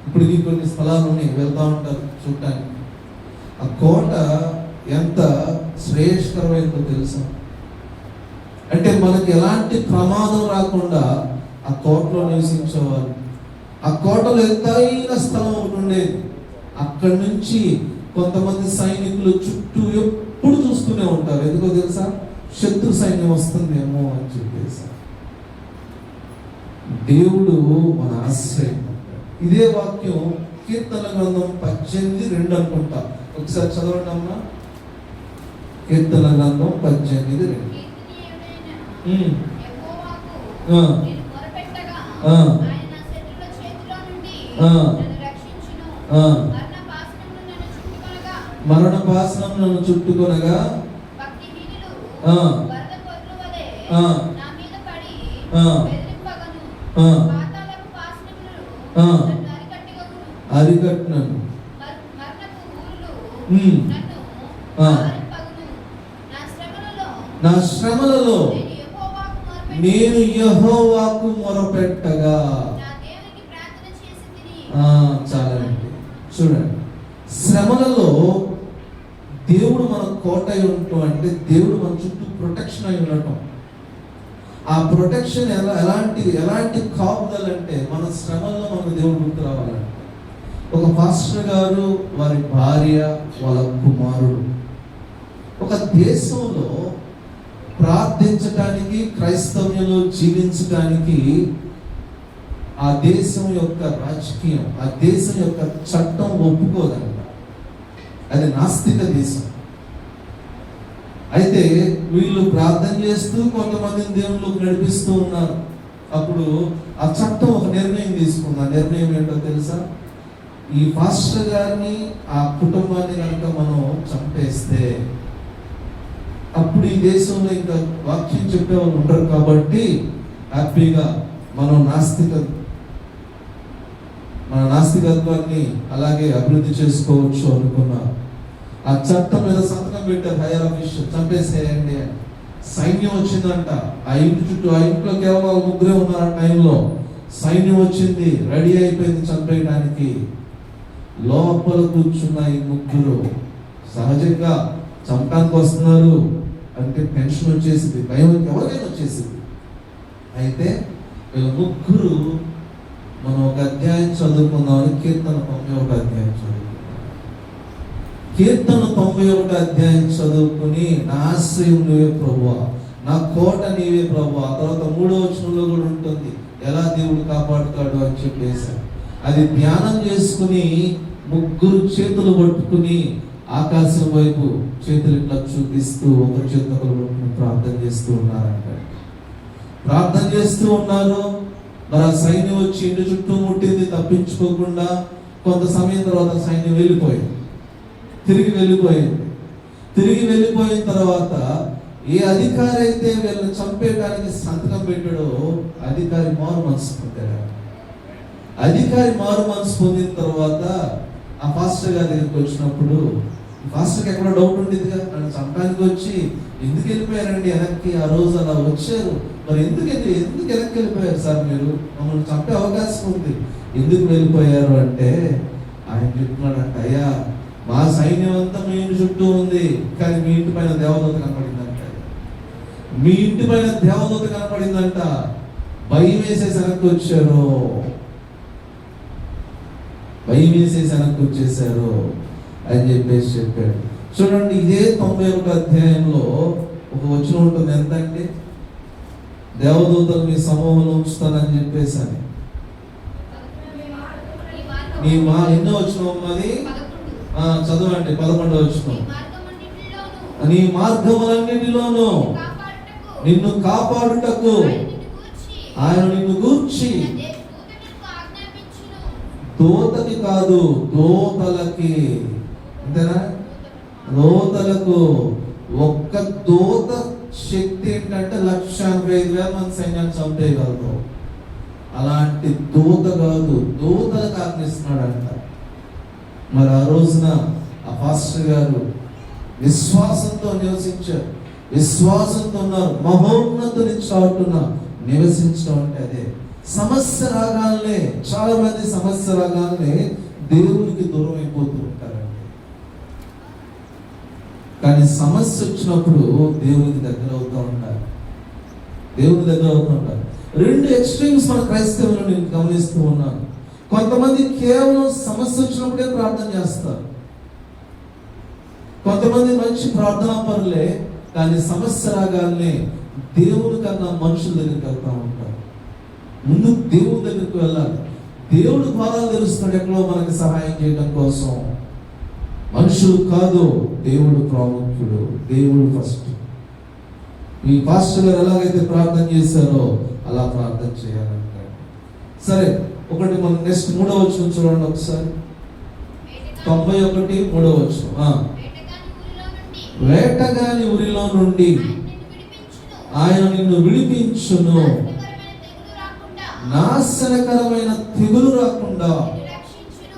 [SPEAKER 1] ఇప్పటికీ కొన్ని స్థలాలు ఉన్నాయి, వెళ్తా ఉంటారు చూడటానికి. ఆ కోట ఎంత శ్రేయస్కరమైందో తెలుసా? అంటే మనకి ఎలాంటి ప్రమాదం రాకుండా ఆ కోటలో నివసించేవారు. ఆ కోటలో ఎత్తైన స్థలం ఒకటి ఉండేది. అక్కడి నుంచి కొంతమంది సైనికులు చుట్టూ ఎప్పుడు చూస్తూనే ఉంటారు. ఎందుకో తెలుసా? శత్రు సైన్యం వస్తుందేమో అని చెప్పేసి. దేవుడు మన ఆశ్రయం. ఇదే వాక్యం కీర్తన గ్రంథం 18:2 అనుకుంటా. ఒకసారి చదవండి అమ్మా. కీర్తన గ్రంథం 18:2. మరణ పాసనం నన్ను చుట్టుకొనగా అరికట్నను. నా శ్రమలలో నేను యెహోవాకు మొరపెట్టగా. చాలండి. చూడండి, శ్రమలలో దేవుడు మన కోట అయి ఉండటం అంటే దేవుడు మన చుట్టూ ప్రొటెక్షన్ అయి ఉండటం. ఆ ప్రొటెక్షన్ ఎలాంటి కాపుదలంటే మన శ్రమల్లో మనకు దేవుడు గుర్తు రావాలంటే. ఒక పాస్టర్ గారు, వారి భార్య, వాళ్ళ కుమారుడు ఒక దేశంలో ప్రార్థించటానికి, క్రైస్తవ్యంలో జీవించటానికి ఆ దేశం యొక్క రాజకీయం, ఆ దేశం యొక్క చట్టం ఒప్పుకోదంట. అది నాస్తిక దేశం. అయితే వీళ్ళు ప్రార్థన చేస్తూ కొంతమందిని దేవుళ్ళకి నడిపిస్తూ ఉన్నారు. అప్పుడు ఆ చట్టం ఒక నిర్ణయం తీసుకుంది. ఆ నిర్ణయం ఏంటో తెలుసా? ఈ పాస్టర్ గారిని, ఆ కుటుంబాన్ని కనుక మనం చంపేస్తే అప్పుడు ఈ దేశంలో ఇంకా వాక్యం చెప్పేవాళ్ళు ఉండరు. కాబట్టి హ్యాపీగా మన నాస్తికత్వాన్ని అలాగే అభివృద్ధి చేసుకోవచ్చు అనుకున్నారు. ఆ చట్టం మీద సంతకం పెట్టారు. హైయర్ ఆఫీషియల్ చంపేసేయండి. సైన్యం వచ్చిందంట. ఆ ఇంటి చుట్టూ, ఆ ఇంట్లో కేవలం 3 ఉన్నారు. ఆ టైంలో సైన్యం వచ్చింది, రెడీ అయిపోయింది చంపేయడానికి. లోపల కూర్చున్న ఈ 3 సహజంగా చంపడానికి వస్తున్నారు అంటే టెన్షన్ వచ్చేసింది, భయం ఎవరికైనా వచ్చేసింది. అయితే వీళ్ళ 3 మనం ఒక అధ్యాయం చదువుకుందామని కీర్తన 91 అధ్యాయం చదువుకుందాం. కీర్తన 91 అధ్యాయం చదువుకుని, నా ఆశ్రయం నీవే ప్రభువా, నా కోట నీవే ప్రభువా. ఆ తర్వాత 3వ వచనంలో కూడా ఉంటుంది ఎలా దేవుడు కాపాడుతాడు అని చెప్పేసి. అది ధ్యానం చేసుకుని 3 చేతులు పట్టుకుని ఆకాశం వైపు చేతులు ఇట్లా చూపిస్తూ ఒకరి చేతులు పట్టుకుని ప్రార్థన చేస్తూ ఉన్నారంట. ప్రార్థన చేస్తూ ఉన్నారు. మరి ఆ సైన్యం వచ్చి ఇంటి చుట్టూ ముట్టింది తప్పించుకోకుండా. కొంత సమయం తర్వాత సైన్యం తిరిగి వెళ్ళిపోయిన తర్వాత ఏ అధికారి అయితే వీళ్ళని చంపేయడానికి సంతకం పెట్టాడో అధికారి మారు మనసు పొందాడు. అధికారి మారు మనసు పొందిన తర్వాత ఆ పాస్టర్ గారి దగ్గరికి వచ్చినప్పుడు, పాస్టర్కి ఎక్కడ డౌట్ ఉండేదిగా, నన్ను చంపడానికి వచ్చి ఎందుకు వెళ్ళిపోయారండి వెనక్కి? ఆ రోజు అలా వచ్చారు, మరి ఎందుకు వెనక్కి వెళ్ళిపోయారు సార్? మీరు మమ్మల్ని చంపే అవకాశం ఉంది, ఎందుకు వెళ్ళిపోయారు అంటే ఆయన చెప్తున్నాడంట, అయ్యా మా సైన్యం అంతా మీ ఇంటి చుట్టూ ఉంది, కానీ మీ ఇంటి పైన దేవదూత కనపడిందంట. మీ ఇంటి పైన దేవదూత కనపడిందంట, భయం వేసేసి వెనక్కి వచ్చారు, భయం వేసేసి వెనక్కి వచ్చేసారు అని చెప్పేసి చెప్పాడు. చూడండి, ఇదే 91 అధ్యాయంలో ఒక వచనం ఉంటుంది. ఎంత అంటే దేవదూతలు మీ సమూహంలో ఉంచుతానని చెప్పేసాను. ఎన్నో వచ్చిన అది చదవండి, 11వ వచనం. నీ మార్గములన్నిటిలోనూ నిన్ను కాపాడుటకు ఆయన నిన్ను గూర్చి, దూతకి కాదు దూతలకి, అంతేనా? దూతలకు. ఒక్క దూత శక్తి ఏంటంటే 1,85,000 మంది సైన్యాన్ని చంపేయగలరు. అలాంటి దూత కాదు, దూతలకు ఆజ్ఞిస్తున్నాడంట. మరి ఆ రోజున ఆ పాస్టర్ గారు విశ్వాసంతో నివసించారు, విశ్వాసంతో ఉన్నారు. మహోన్నతుని చాటున నివసించడం అంటే అదే. సమస్య రాగానే, చాలా మంది సమస్య రాగానే దేవునికి దూరం అయిపోతూ ఉంటారండి. కానీ సమస్య వచ్చినప్పుడు దేవునికి దగ్గర అవుతూ ఉంటారు, దేవుని దగ్గర అవుతూ ఉంటారు. రెండు ఎక్స్ట్రీమ్స్ మన క్రైస్తవులు నేను గమనిస్తూ ఉన్నాను. కొంతమంది కేవలం సమస్య వచ్చినప్పుడే ప్రార్థన చేస్తారు, కొంతమంది మంచి ప్రార్థనా పనులే, కానీ సమస్య రాగానే దేవుని కన్నా మనుషుల దగ్గరికి వెళ్తూ ఉంటారు. ముందు దేవుని దగ్గరికి వెళ్ళాలి. దేవుడు ద్వారాలు తెలుస్తాడు ఎక్కడో మనకి సహాయం చేయడం కోసం. మనుషులు కాదు, దేవుడు ప్రాముఖ్యుడు, దేవుడు ఫస్ట్. ఈ పాస్టర్ గారు ఎలాగైతే ప్రార్థన చేశారో అలా ప్రార్థన చేయాలంటారు. సరే, ఒకటి మనం నెక్స్ట్ 3వ వచనం చూడండి ఒకసారి. 91 3వ వచనం. వేటగాని ఊరిలో నుండి ఆయన నిన్ను విడిపించును, నాశనకరమైన తెగులు రాకుండా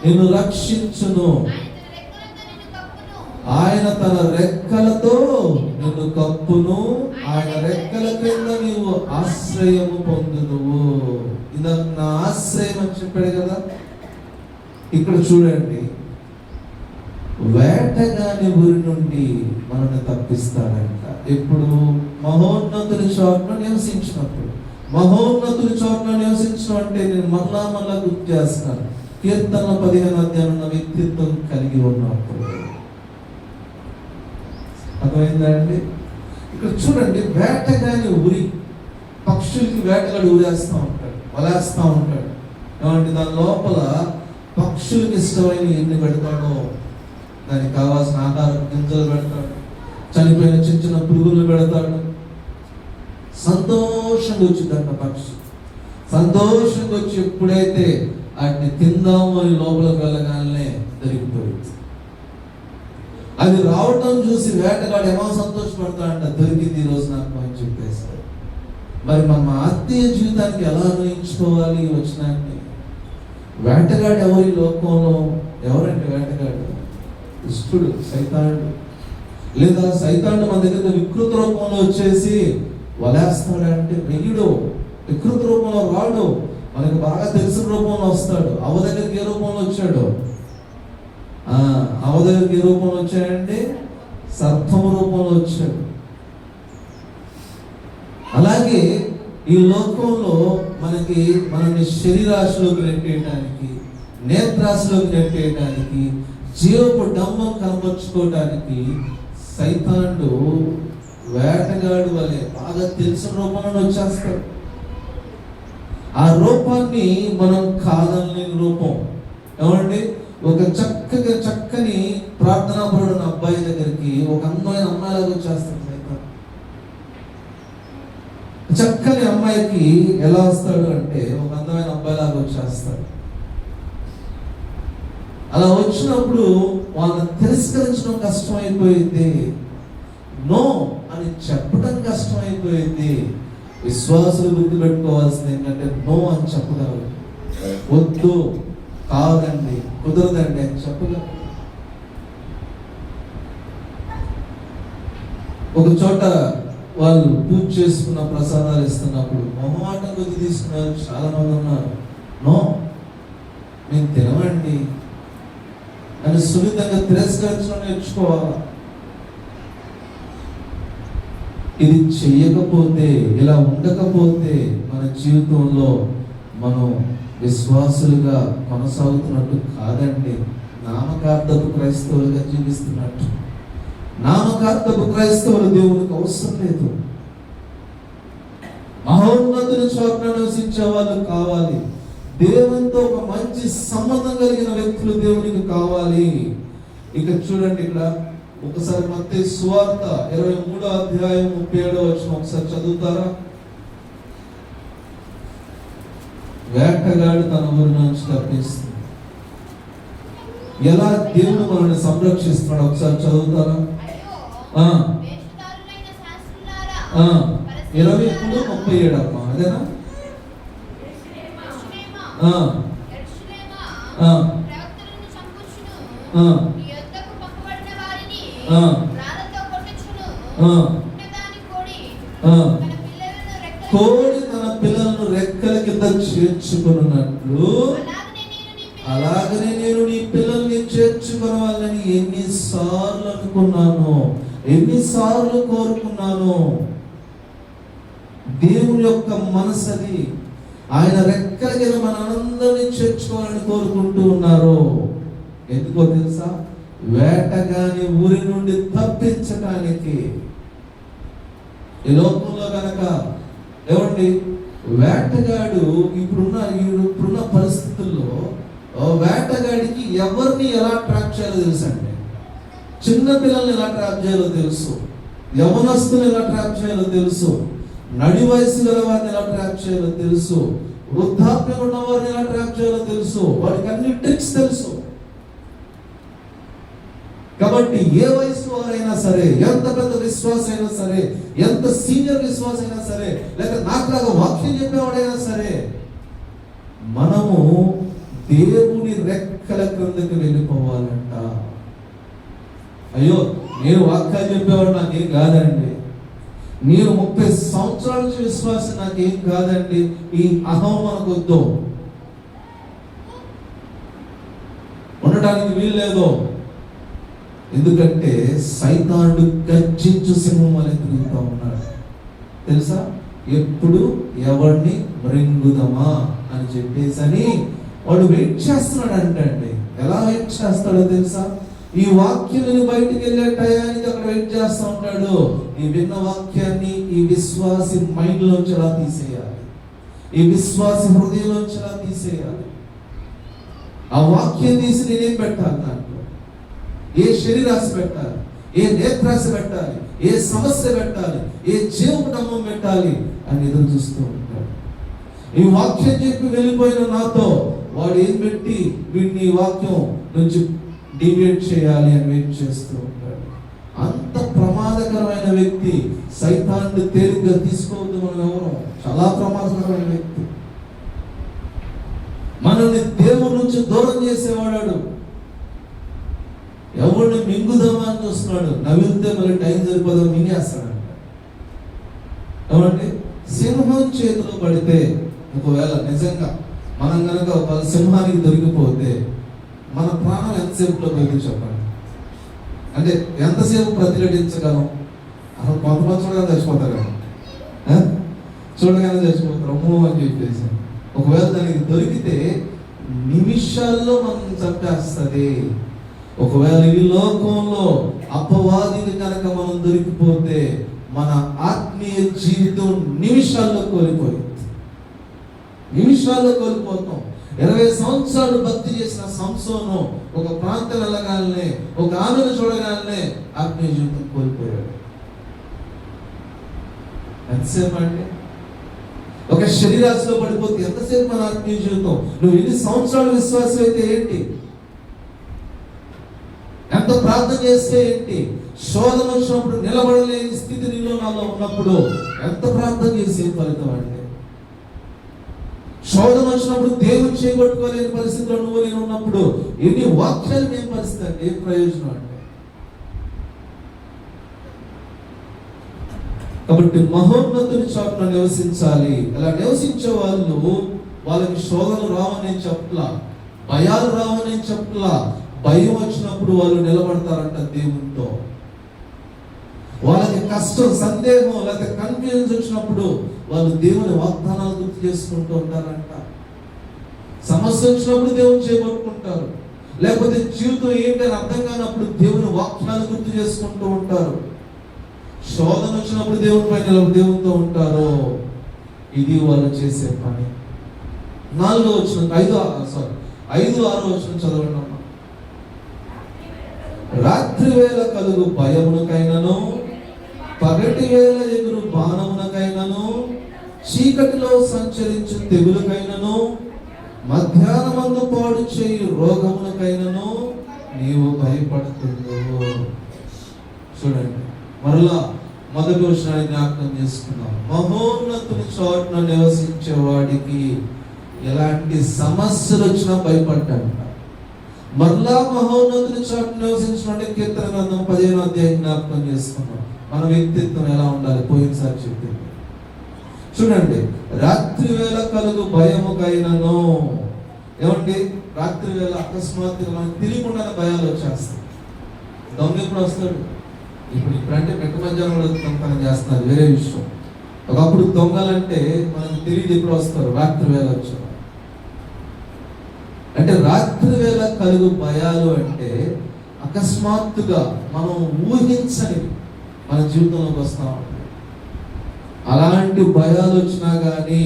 [SPEAKER 1] నిన్ను రక్షించును. ఆయన తన రెక్కలతో నిన్ను కప్పును, ఆయన రెక్కల కింద నీవు ఆశ్రయము పొందుదువు. ఇందాక నా ఆశ్రయం అని చెప్పాడు కదా. ఇక్కడ చూడండి, వేటగాని ఊరి నుండి మనల్ని తప్పిస్తాడంట. ఎప్పుడు? మహోన్నతుని చోట్ల నివసించినప్పుడు. మహోన్నతుని చోట్ల నివసించడం అంటే నేను మళ్ళా గుర్తు చేస్తున్నాను, కీర్తన 15 అధ్యాయం వ్యక్తిత్వం కలిగి ఉన్నప్పుడు. అర్థమైందండి? ఇక్కడ చూడండి, వేటగాని ఊరి, పక్షులకి వేటగాడు ఊరేస్తూ ఉంటాడు, వలేస్తూ ఉంటాడు. ఏమంటే దాని లోపల పక్షులకి ఇష్టమైన ఎన్ని పెడతాడో, దానికి కావాల్సిన ఆహార గింజలు పెడతాడు, చనిపోయిన చిన్న చిన్న పురుగులు పెడతాడు. సంతోషంగా వచ్చిందంట పక్షి. సంతోషంగా వచ్చి ఎప్పుడైతే వాటిని తిందాము అని లోపలికి వెళ్ళగానే దొరికిపోయింది. అది రావటం చూసి వేటగాడు ఏమో సంతోషపడతాడంట, దొరికింది ఈరోజు నాకు అని చెప్పేస్తాడు. మరి మన ఆత్మీయ జీవితానికి ఎలా అన్వయించుకోవాలి వచ్చినాన్ని? వేటగాడు ఎవరి లోకంలో? ఎవరంటే వేటగాడు? దుష్టుడు, సైతానుడు. లేదా సైతానుడు మన దగ్గర వికృత రూపంలో వచ్చేసి వలేస్తాడంటే వెయ్యుడు, వికృత రూపంలో రాడు, మనకు బాగా తెలిసిన రూపంలో వస్తాడు. అవ దగ్గరికి ఏ రూపంలో వచ్చాడు? అవ దగ్గరికి ఏ రూపంలో వచ్చాడంటే సర్పము రూపంలో వచ్చాడు. అలాగే ఈ లోకంలో మనల్ని శరీరాశలోకి నెట్టేయడానికి, నేత్రాశలోకి నెట్టేయడానికి, జీవపు డంబం కనపరుచుకోవడానికి సైతానుడు వేటగాడు వలె బాగా తెలిసిన రూపంలో వచ్చేస్తాడు. ఆ రూపాన్ని మనం కాదని రూపం. ఏమండి? ఒక చక్కని ప్రార్థనాపరుడు అబ్బాయి దగ్గరికి ఒక అందమైన అమ్మాయిలాగా వచ్చేస్తాడు సైతాన్. చక్కని అమ్మాయికి ఎలా వస్తాడు అంటే ఒక అందమైన అబ్బాయిలాగా వచ్చేస్తాడు. అలా వచ్చినప్పుడు వాళ్ళని తిరస్కరించడం కష్టమైపోయింది, నో అని చెప్పడం కష్టమైపోయింది. విశ్వాసులు గుర్తుపెట్టుకోవాల్సింది ఏంటంటే నో అని చెప్పగలరు. వద్దు, కాదండి, కుదరదండి అని చెప్పగలరు. ఒక చోట వాళ్ళు పూజ చేసుకున్న ప్రసాదాలు ఇస్తున్నప్పుడు మొహమాటం కొద్ది తీసుకున్నారు చాలా మంది ఉన్నారు. నో, మేము తినమండి అని సున్నితంగా తిరస్కరించడం నేర్చుకోవాలా. ఇది చెయ్యకపోతే, ఇలా ఉండకపోతే మన జీవితంలో మనం విశ్వాసులుగా కొనసాగుతున్నట్టు కాదండి, నామకార్థపు క్రైస్తవులుగా జీవిస్తున్నట్టు. నామకార్థపు క్రైస్తవులు దేవునికి అవసరం లేదు. చోట్ల నివసించే వాళ్ళు కావాలి. దేవునితో ఒక మంచి సంబంధం కలిగిన వ్యక్తులు దేవునికి కావాలి. ఇక చూడండి, ఇక్కడ ఒకసారి మత్తయి సువార్త 23వ అధ్యాయం 37వ వచనం ఒకసారి చదువుతారా? వేటగాడు తన ఊరి నుంచి తప్పిస్తుంది. ఎలా దేవుడు మనల్ని సంరక్షిస్తున్నాడు ఒకసారి చదువుతారా? 23:37 అమ్మా, అదేనా? కోడి తన పిల్లలను రెక్కల కింద చేర్చుకున్నట్లు అలాగనే నేను నీ పిల్లల్ని చేర్చుకోవాలని ఎన్నిసార్లు అనుకున్నాను, ఎన్నిసార్లు కోరుకున్నాను. దేవుని యొక్క మనసది. ఆయన రెక్కల కింద మనందరినీ చేర్చుకోవాలని కోరుకుంటూ ఉన్నారు. ఎందుకో తెలుసా? వేటగాని ఊరి నుండి తప్పించడానికి. ఈ లోకంలో కనుక ఏమండి, వేటగాడు ఇప్పుడున్న పరిస్థితుల్లో వేటగాడికి ఎవరిని ఎలా ట్రాప్ చేయాలో తెలుసు అండి. చిన్న పిల్లల్ని ఎలా ట్రాప్ చేయాలో తెలుసు, యవనస్తులు ఎలా ట్రాప్ చేయాలో తెలుసు, నడి వయసు గల వారిని ఎలా ట్రాప్ చేయాలో తెలుసు, వృద్ధాప్యం ఉన్న వారిని ఎలా ట్రాప్ చేయాలో తెలుసు. వాడికి అన్ని ట్రిక్స్ తెలుసు. కాబట్టి ఏ వయసు వారైనా సరే, ఎంత పెద్ద విశ్వాస అయినా సరే, ఎంత సీనియర్ విశ్వాస అయినా సరే, లేక నాకులాగా వాక్యం చెప్పేవాడైనా సరే, మనము దేవుని రెక్కల క్రిందకి వెళ్ళిపోవాలంట. అయ్యో, నేను వాక్యాలు చెప్పేవాడు నాకేం కాదండి, నేను 30 సంవత్సరాల నుంచి విశ్వాసం నాకేం కాదండి, ఈ అహం మనకొద్దు, ఉండటానికి వీల్లేదు. ఎందుకంటే సైతానుడు గర్జించు సింహం వలె తిరుగుతూ ఉన్నాడు. తెలుసా? ఎప్పుడు ఎవరిని మృంగుదమా అని చెప్పేసి వాడు వెయిట్ చేస్తున్నాడు అంటండి. ఎలా వెయిట్ చేస్తాడో తెలుసా? ఈ వాక్యాన్ని బయటికి వెళ్ళే టయానికి అక్కడ వెయిట్ చేస్తూ ఉంటాడు. ఈ విన్న వాక్యాన్ని ఈ విశ్వాసి మైండ్ లోంచి ఎలా తీసేయాలి, ఈ విశ్వాసి హృదయంలోంచి ఎలా తీసేయాలి. ఆ వాక్యం తీసి నేనేం పెట్టాలి, దాంట్లో ఏ శరీరాశ పెట్టాలి, ఏ నేత్రాశ పెట్టాలి, ఏ సమస్య పెట్టాలి, ఏ జీవకుటుంబం పెట్టాలి అని ఎదురు చూస్తూ ఉంటాడు. ఈ వాక్యం చెప్పి వెళ్ళిపోయిన నాతో వాడు ఏం పెట్టి వీడిని వాక్యం నుంచి డివియేట్ చేయాలి అని వెయిట్ చేస్తూ ఉంటాడు. అంత ప్రమాదకరమైన వ్యక్తి. సైతాన్ని తేలిగ్గా తీసుకోవద్దు. మనం ఎవరు చాలా ప్రమాదకరమైన వ్యక్తి. మనల్ని దేవుడి నుంచి దూరం చేసేవాడు. ఎవరిని మింగుదామా అని చూస్తున్నాడు. నవ్వితే మరి టైం సరిపోదా, మింగేస్తాడంట. ఏమంటే సింహం చేతిలో పడితే, ఒకవేళ నిజంగా మనం కనుక ఒక సింహానికి దొరికిపోతే మన ప్రాణం ఎంతసేపులో పోయింది చెప్పండి? అంటే ఎంతసేపు ప్రతిఘటించగలం? అసలు కొంతమంది చూడగానే చచ్చిపోతారు కదా, చూడగానే చచ్చిపోతారు అమ్మో అని చెప్పేసి. ఒకవేళ దానికి దొరికితే నిమిషాల్లో మనం చంపేస్తుంది. ఒకవేళ ఈ లోకంలో అపవాదిని కనుక మనం దొరికిపోతే మన ఆత్మీయ జీవితం నిమిషాల్లో కోల్పోయింది. నిమిషాల్లో కోల్పోతాం. 20 సంవత్సరాలు భక్తి చేసిన సంసోను ఒక ప్రాంతం వెళ్ళగానే, ఒక ఆమెను చూడగానే ఆత్మీయ జీవితం కోల్పోయాడు. ఎంతసేపు అండి? ఒక శరీరాశలో పడిపోతే ఎంతసేపు మన ఆత్మీయ జీవితం? నువ్వు ఎన్ని సంవత్సరాలు విశ్వాసం అయితే ఏంటి? ఎంత ప్రార్థన చేస్తే ఏంటి? శోధన వచ్చినప్పుడు నిలబడలేని స్థితి నీలో నాలో ఉన్నప్పుడు ఎంత ప్రార్థన చేసే ఫలితం అంటే? శోధన వచ్చినప్పుడు దేవుని చేయగొట్టుకోలేని పరిస్థితిలో నువ్వు నేను ఉన్నప్పుడు ఎన్ని వాక్యాలు ఏం పరిస్థితి అంటే ఏం ప్రయోజనం అంటే? కాబట్టి మహోన్నతుని చోట్ల నివసించాలి. అలా నివసించే వాళ్ళకి శోధనలు రావని చెప్పలా, భయాలు రావని చెప్పలా. భయం వచ్చినప్పుడు వాళ్ళు నిలబడతారంట దేవునితో. వాళ్ళకి కష్టం, సందేహం లేకపోతే కన్ఫ్యూజన్ వచ్చినప్పుడు వాళ్ళు దేవుని వాగ్దానాలు గుర్తు చేసుకుంటూ ఉంటారంట. సమస్య వచ్చినప్పుడు దేవుని చేయబట్టుకుంటారు. లేకపోతే జీవితం ఏంటని అర్థం కానప్పుడు దేవుని వాక్యాలు గుర్తు చేసుకుంటూ ఉంటారు. శోధన వచ్చినప్పుడు దేవుని పైన దేవునితో ఉంటారు. ఇది వాళ్ళు చేసే పని. 4వ వచనం 5-6 వచనం చదవండి అమ్మా. రాత్రి వేళ కలుగు భయమునకైనను, పగటి వేళ ఎగురు బాణమునకైనను, చీకటిలో సంచరించు తెగులకైనను, మధ్యాహ్నమందు పాడు చేయు రోగమునకైనను నీవు భయపడుతున్నావు. చూడండి, మరలా మొదటి విషయాన్ని జ్ఞాపకం చేసుకున్నాం. మహోన్నతుని చోటున నివసించే వాడికి ఎలాంటి సమస్యలు వచ్చినా భయపడ్డాడు. మరలా మహోన్నతుని చోటున నివసించిన కీర్తన గ్రంథం 15వ అధ్యాయం జ్ఞాపకం చేసుకున్నాం. మన వ్యక్తిత్వం ఎలా ఉండాలి పోయినసారి చెప్పింది. చూడండి, రాత్రి వేళ కలుగు భయముకైనను. ఏమండి, రాత్రి వేళ అకస్మాత్తుగా మనకు తెలియకుండానే భయాలు వచ్చేస్తాయి. దొంగ ఎప్పుడు వస్తాడు? ఇప్పుడంటే మెట్ట మధ్యాహ్నం దొంగతనం చేస్తున్నారు, వేరే విషయం. ఒకప్పుడు దొంగలంటే మనకు తెలియదు ఎప్పుడు వస్తారు, రాత్రి వేళ వచ్చారు. అంటే రాత్రి వేళ కలుగు భయాలు అంటే అకస్మాత్తుగా మనం ఊహించని మన జీవితంలోకి వస్తా ఉంటాయి. అలాంటి భయాలు వచ్చినా కానీ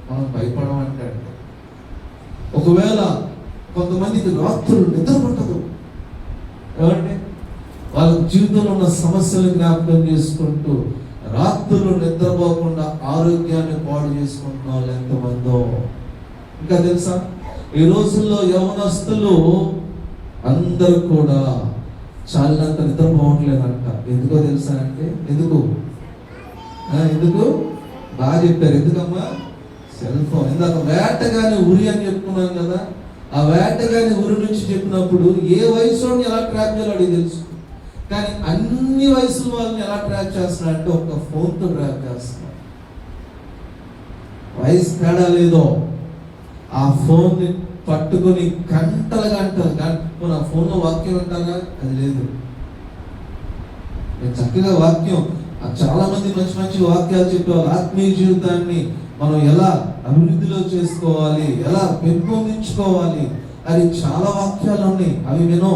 [SPEAKER 1] మనం భయపడమంటే, ఒకవేళ కొంతమందికి రాత్రులు నిద్ర పట్టదు. ఏమంటే వాళ్ళ జీవితంలో ఉన్న సమస్యలు జ్ఞాపకం చేసుకుంటూ రాత్రులు నిద్రపోకుండా ఆరోగ్యాన్ని పాడు చేసుకుంటున్న వాళ్ళు ఎంతమందో. ఇంకా తెలుసా, ఈ రోజుల్లో యవనస్తులు అందరూ కూడా చాలినంత నిద్రపోవట్లేదంట. ఎందుకో తెలుసా అంటే, ఎందుకు బాగా చెప్పారు. ఎందుకమ్మా? Cell phone. ఇందాక వేటగాని ఉరి అని చెప్పుకున్నాం కదా, ఆ వేటగాని ఉరి నుంచి చెప్పినప్పుడు ఏ వయసులోని ఎలా ట్రాక్ చేయాలో తెలుసు. కానీ అన్ని వయసుల వాళ్ళని ఎలా ట్రాక్ చేస్తున్నాడు అంటే ఒక ఫోన్తో ట్రాక్ చేస్తున్నాడు. వయసు తేడా లేదో, ఆ ఫోన్ని పట్టుకొని గంటలు ఆ ఫోన్లో వాక్యం అంటారా? అది లేదు. చక్కగా వాక్యం, చాలా మంది మంచి మంచి వాక్యాలు చెప్పేవాళ్ళు. ఆత్మీయ జీవితాన్ని మనం ఎలా అభివృద్ధిలో చేసుకోవాలి, ఎలా పెంపొందించుకోవాలి, అది చాలా వాక్యాలు ఉన్నాయి. అవి వినో.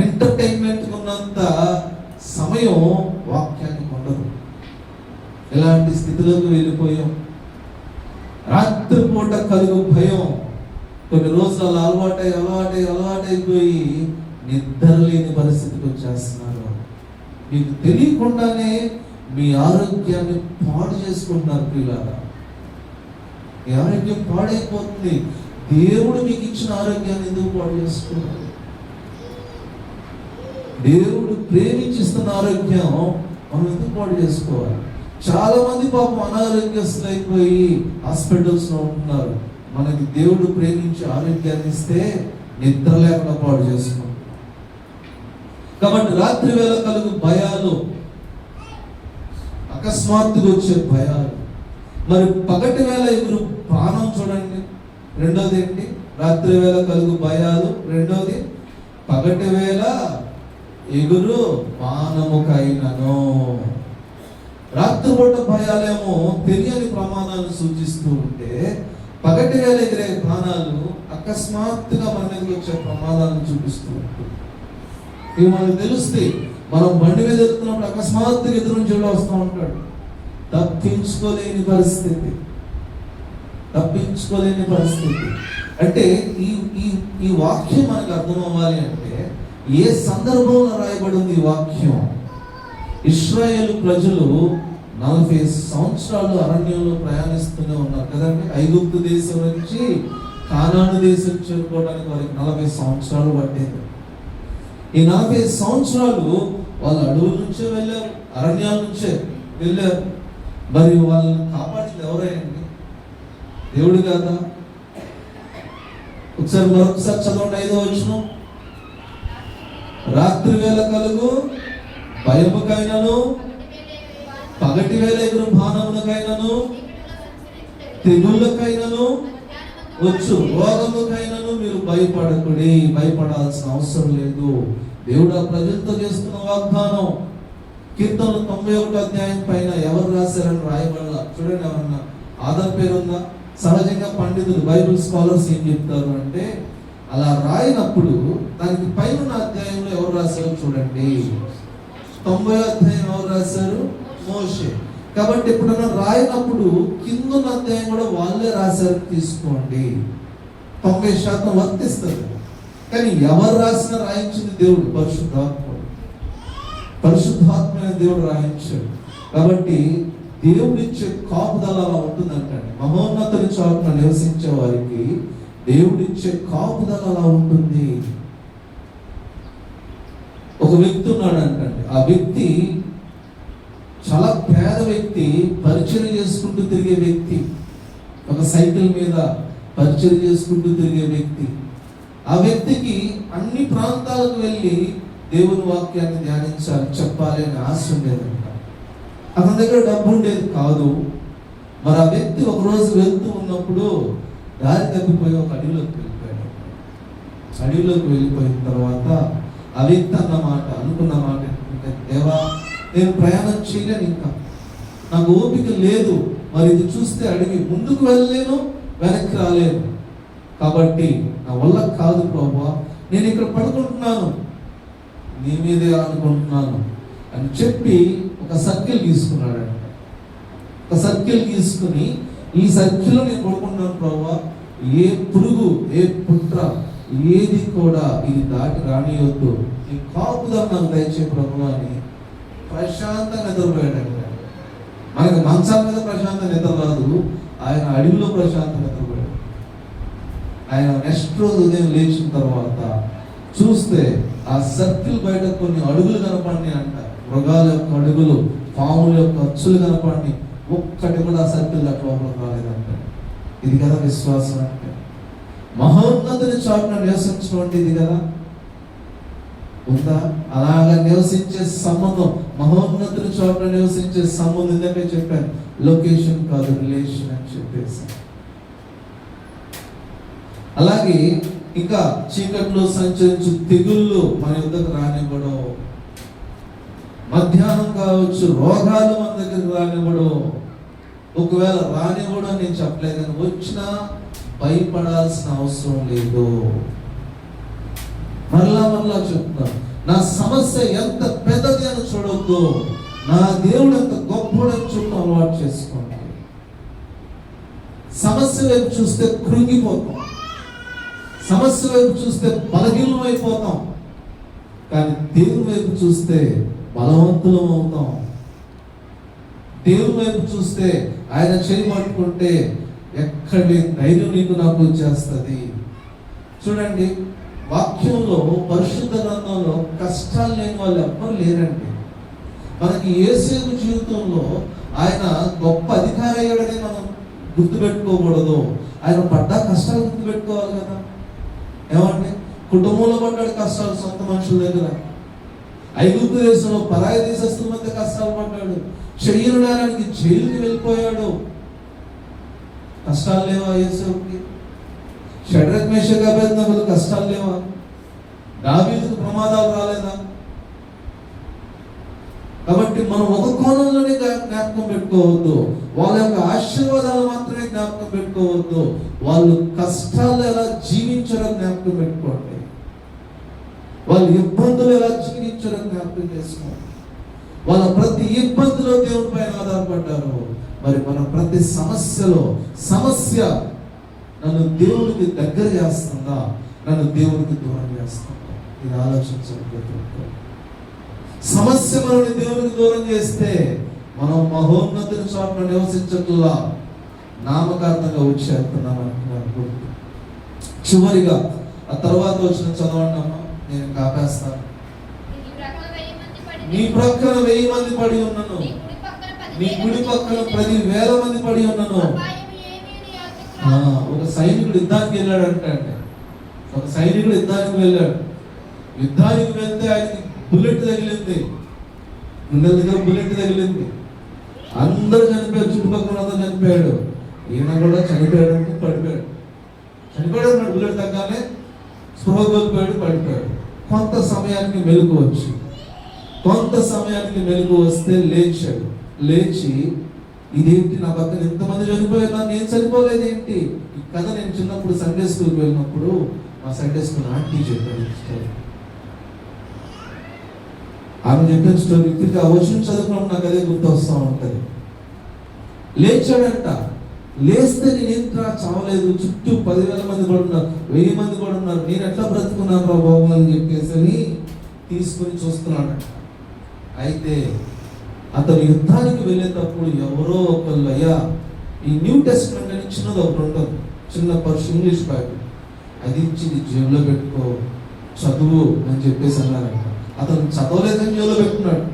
[SPEAKER 1] ఎంటర్టైన్మెంట్ ఉన్నంత సమయం వాక్యానికి ఉండదు. ఇలాంటి స్థితిలోకి వెళ్ళిపోయాం. రాత్రిపూట కలుగు భయం కొన్ని రోజులు అలవాటైపోయి నిద్ర లేని పరిస్థితికి వచ్చేస్తున్నారు. మీకు తెలియకుండానే మీ ఆరోగ్యాన్ని పాడు చేసుకుంటున్నారు. పిల్లలు, మీ ఆరోగ్యం పాడైపోతుంది. దేవుడు మీకు ఇచ్చిన ఆరోగ్యాన్ని ఎందుకు పాడు చేసుకున్నారు? దేవుడు ప్రేమించిస్తున్న ఆరోగ్యం మనం ఎందుకు పాడు చేసుకోవాలి? చాలా మంది పాపం అనారోగ్యస్తులైపోయి హాస్పిటల్స్ లో ఉంటున్నారు. మనకి దేవుడు ప్రేమించి ఆరోగ్యాన్ని ఇస్తే నిద్ర లేకుండా పాడు చేసుకుంటాం. కాబట్టి రాత్రి వేళ కలుగు భయాలు, అకస్మాత్తుగా వచ్చే భయాలు. మరి పగటి వేళ ఎగురు బాణం. చూడండి, రెండోది ఏంటి? రాత్రి వేళ కలుగు భయాలు. రెండోది పగటి వేళ ఎగురు బాణముకైనను. రాత్రిపూట భయాలేమో తెలియని ప్రమాదాలను సూచిస్తూ ఉంటే, పగటి వేళ ఎగిరే బాణాలు అకస్మాత్తుగా మన మీదకి వచ్చే ప్రమాదాలను చూపిస్తూ ఉంటుంది. ఇవి మనకు తెలుస్తాయి. మనం బండి మీద వెళ్తున్నప్పుడు అకస్మాత్తుగా ఎదురు నుంచి వస్తూ ఉంటాడు. తప్పించుకోలేని పరిస్థితి. అంటే ఈ వాక్యం మనకు అర్థం అవ్వాలి అంటే, ఏ సందర్భంలో రాయబడి ఉంది ఈ వాక్యం? ఇశ్రాయేలు ప్రజలు 40 సంవత్సరాలు అరణ్యంలో ప్రయాణిస్తూనే ఉన్నారు కదండి. ఐగుప్తు దేశం నుంచి కానాను దేశం చేరుకోవడానికి వారికి 40 సంవత్సరాలు పట్టేది. ఈ 40 సంవత్సరాలు వాళ్ళు అడవుల నుంచే వెళ్ళారు, అరణ్యాల నుంచే వెళ్ళారు. మరి వాళ్ళని కాపాడింది ఎవరైంది? దేవుడు కదా. మరొకసారి చదవండి 5వ వచనం. రాత్రి వేళ కలుగు భయముకైనను, పగటి వేళ ఎగురు బాణములకైనను, తెగుళ్ళకైనను, వచ్చు రోగముకైనను మీరు భయపడాల్సిన అవసరం లేదు. దేవుడు ఆ ప్రజలతో చేస్తున్న వాగ్దానం. కీర్తనలు 91వ అధ్యాయం పైన ఎవరు రాశారని రాయబడాల. చూడండి, ఎవరన్నా ఆధార్ పేరు ఉందా? సహజంగా పండితులు, బైబిల్ స్కాలర్స్ ఏం చెప్తారు అంటే, అలా రాయినప్పుడు దానికి పైన అధ్యాయంలో ఎవరు రాశారో చూడండి. 90వ అధ్యాయం ఎవరు రాశారు? మోషే. కాబట్టి ఎప్పుడైనా రాయినప్పుడు కింద అధ్యాయం కూడా వాళ్ళే రాశారు తీసుకోండి, 90% వర్తిస్తుంది. కానీ ఎవరు రాసిన రాయించింది దేవుడు, పరిశుద్ధాత్మైన దేవుడు రాయించాడు. కాబట్టి దేవుడిచ్చే కాపుదల అలా ఉంటుందంటండి. మహోన్నతుని చాటున నివసించే వారికి దేవుడిచ్చే కాపుదల అలా ఉంటుంది. ఒక వ్యక్తి ఉన్నాడు అంటండి. ఆ వ్యక్తి చాలా పేద వ్యక్తి, పరిచయం చేసుకుంటూ తిరిగే వ్యక్తి, ఒక సైకిల్ మీద పరిచయం చేసుకుంటూ తిరిగే వ్యక్తి. ఆ వ్యక్తికి అన్ని ప్రాంతాలకు వెళ్ళి దేవుని వాక్యాన్ని ధ్యానించాలి, చెప్పాలి అని ఆశ ఉండేదంట. అతని దగ్గర డబ్బు ఉండేది కాదు. మరి ఆ వ్యక్తి ఒకరోజు వెళ్తూ ఉన్నప్పుడు దారి తప్పిపోయి ఒక అడవిలోకి వెళ్ళిపోయాడు. అడవిలోకి వెళ్ళిపోయిన తర్వాత ఆ వ్యక్తి అనుకున్న మాట ఏంటంటే, దేవా, నేను ప్రయాణం చేయలేను, ఇంకా నాకు ఓపిక లేదు. మరి ఇది చూస్తే అడిగి ముందుకు వెళ్ళలేను, వెనక్కి రాలేను. కాబట్టి నా వల్ల కాదు ప్రభువా, నేను ఇక్కడ పడుకుంటున్నాను, నీ మీదే అనుకుంటున్నాను అని చెప్పి ఒక సర్కిల్ తీసుకున్నాడంట. ఒక సర్కిల్ తీసుకుని, ఈ సర్కిల్లో నేను పడుకుంటున్నాను ప్రభువా, ఏ పురుగు, ఏ పుట్ర, ఏది కూడా ఇది దాటి రానియొద్దు, ఈ కాపుదల నాకు దయచే ప్రభువా అని ప్రశాంతంగా నిద్రపోయాడంట. మనకి మంచాల మీద ప్రశాంతంగా నిద్ర రాదు, ఆయన అడవిలో ప్రశాంతంగా నిద్రపోయాడు. ఆయన నెక్స్ట్ రోజు ఉదయం లేచిన తర్వాత చూస్తే ఆ సర్కిల్ బయట కొన్ని అడుగులు కనపడి అంట, మృగాల యొక్క అడుగులు, పాముల యొక్క అచ్చులు కనపడి, ఒక్కటి కూడా ఆ సర్కిల్ అట్లా లోపలికి రాలేదంట. ఇది కదా విశ్వాసం అంటే. మహోన్నతుని చాటున నివసించడం ఇది కదా ఉందా? అలాగా నివసించే సంబంధం, మహోన్నతుని చోట్ల నివసించే సంబంధం. ఇందాకే చెప్పాను, లొకేషన్ కాదు, రిలేషన్ అని చెప్పేసి. అలాగే ఇంకా చీకట్లో సంచరించు తెగుళ్ళు మన యుద్ధకు రానివ్వడం, మధ్యాహ్నం కావచ్చు, రోగాలు మన దగ్గరకు రానివ్వడం. ఒకవేళ రానివ్వడం నేను చెప్పలేదు, కానీ వచ్చినా భయపడాల్సిన అవసరం లేదు. మరలా చెప్తున్నాను, నా సమస్య ఎంత పెద్దది అని చూడొద్దు, నా దేవుడు ఎంత గొప్పడని చూడటం అలవాటు చేసుకోండి. సమస్య వైపు చూస్తే కృంగిపోతాం, సమస్య వైపు చూస్తే బలహీనం అయిపోతాం. కానీ దేవుని వైపు చూస్తే బలవంతులం అవుతాం. దేవుని వైపు చూస్తే ఆయన చేయి పట్టుకుంటే ఎక్కడి ధైర్యం నీకు నాకు చేస్తుంది. చూడండి, వాక్యంలో, పరిశుద్ధ గ్రంథంలో కష్టాలు లేని వాళ్ళు ఎవ్వరు లేరండి. మనకి యేసేపు జీవితంలో ఆయన గొప్ప అధికారి అయ్యాడని మనం గుర్తుపెట్టుకోకూడదు. ఆయన పడ్డ కష్టాలు గుర్తుపెట్టుకోవాలి కదా. ఏమండి, కుటుంబంలో పడ్డాడు కష్టాలు, సొంత మనుషుల దగ్గర. ఐగుప్తు దేశంలో పరాయి దేశస్తుల మధ్య కష్టాలు పడ్డాడు. శరీరానికి జైలుకి వెళ్ళిపోయాడు. కష్టాలు లేవా యేసేపుకి? షడ్రక్ మేషక్ అబేద్నెగోకు కష్టాలు లేవా? దావీదుకు ప్రమాదాలు రాలేదా? కాబట్టి మనం ఒక కోణంలోనే జ్ఞాపకం పెట్టుకోవద్దు, వాళ్ళ యొక్క ఆశీర్వాదాలు మాత్రమే జ్ఞాపకం పెట్టుకోవద్దు, వాళ్ళు కష్టాలు ఎలా జీవించడం జ్ఞాపకం పెట్టుకోండి, వాళ్ళు ఇబ్బందులు ఎలా జీవించడం జ్ఞాపకం చేసుకోండి. వాళ్ళ ప్రతి ఇబ్బందిలో దేవుని పైన ఆధారపడ్డారు. మరి మన ప్రతి సమస్య నన్ను దేవుడికి దగ్గర చేస్తుందా, నన్ను దేవుడికి దూరం చేస్తుందా? ఇది ఆలోచించకపోతే సమస్య మనల్ని దేవుడికి దూరం చేస్తే మనం మహోన్నతుని చోట్ల నివసించట్లా, నామకార్థంగా వచ్చేస్తున్నాం అనుకున్నాను. చివరిగా ఆ తర్వాత వచ్చిన చదవండి అమ్మా, నేను కాపేస్తాను. నీ ప్రక్కన 1000 మంది పడి ఉన్నను, నీ కుడి పక్కన 10,000 మంది పడి ఉన్నను. ఒక సైనికుడు యుద్ధానికి వెళ్ళాడు అంటే, ఒక సైనికుడు యుద్ధానికి వెళ్ళాడు. యుద్ధానికి వెళ్తే ఆయనకి బుల్లెట్ తగిలింది, గుండెల దగ్గర బుల్లెట్ తగిలింది. అందరూ చనిపోయారు, చుట్టుపక్కల అందరూ చనిపోయాడు. ఈయన కూడా చనిపోయాడు, పడిపోయాడు. బుల్లెట్ తగ్గానే స్పృహ కోల్పోయాడు, పడిపోయాడు. కొంత సమయానికి మెలకు వస్తే లేచాడు. లేచి, ఇదేంటి నా పక్కన ఎంతమంది చనిపోయారు, నేను చనిపోలేదు ఏంటి? ఈ కథ నేను చిన్నప్పుడు సండే స్కూల్కి వెళ్ళినప్పుడు మా సండే స్కూల్ ఆంటీ చెప్పాడు స్టోరీ. ఆమె చెప్పిన స్టోరీ ఇప్పటికీ ఆ వచ్చిన చదువుకున్నప్పుడు నాకు అదే గుర్తు వస్తూ ఉంటుంది. లేచాడంట. లేస్తే నేను ఏంట్రా చావలేదు, చుట్టూ 10,000 మంది కూడా ఉన్నారు, 1000 మంది కూడా ఉన్నారు, నేను ఎట్లా బ్రతుకున్నాను రా బాబు అని చెప్పేసి తీసుకొని చూస్తున్నాడంట. అయితే అతను యుద్ధానికి వెళ్ళేటప్పుడు ఎవరో ఒకళ్ళు, అయ్యా ఈ న్యూ టెస్ట్మెంట్ అని చిన్నది ఒకటి ఉంటుంది, చిన్న ఇంగ్లీష్ బైబిల్, అది ఇచ్చి జేబులో పెట్టుకో చదువు అని చెప్పేసి అన్నారంట. అతను చదవలేదని జేబులో పెట్టుకున్నాడు,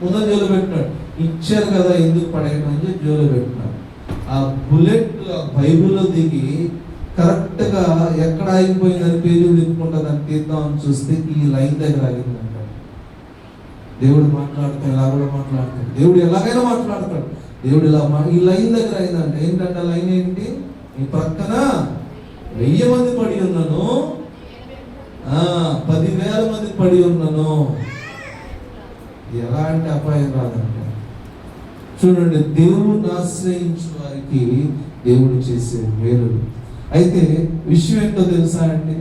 [SPEAKER 1] ముందని జేబులో పెట్టుకున్నాడు. ఇచ్చారు కదా ఎందుకు పడేయడం అని చెప్పి జేబులో పెట్టుకున్నాడు. ఆ బుల్లెట్ బైబిల్లో దిగి కరెక్ట్గా ఎక్కడ ఆగిపోయిందని పేజీలు తిప్పుకుంటా దాన్ని తీద్దామని చూస్తే ఈ లైన్ దగ్గర ఆగిందంట. దేవుడు మాట్లాడుతాడు, ఇలా కూడా మాట్లాడతాడు, దేవుడు ఎలాగైనా మాట్లాడతాడు. దేవుడు ఇలా ఈ లైన్ దగ్గర అయిందంట. ఏంటంటే లైన్ ఏంటి? ఈ పక్కన 1000 మంది పడి ఉన్నాను, 10,000 మంది పడి ఉన్నాను. ఎలాంటి అపాయం రాదంట. చూడండి, దేవుడిని ఆశ్రయించు వారికి దేవుడు చేసే మేలు. అయితే విషయం ఏంటో తెలుసా అండి,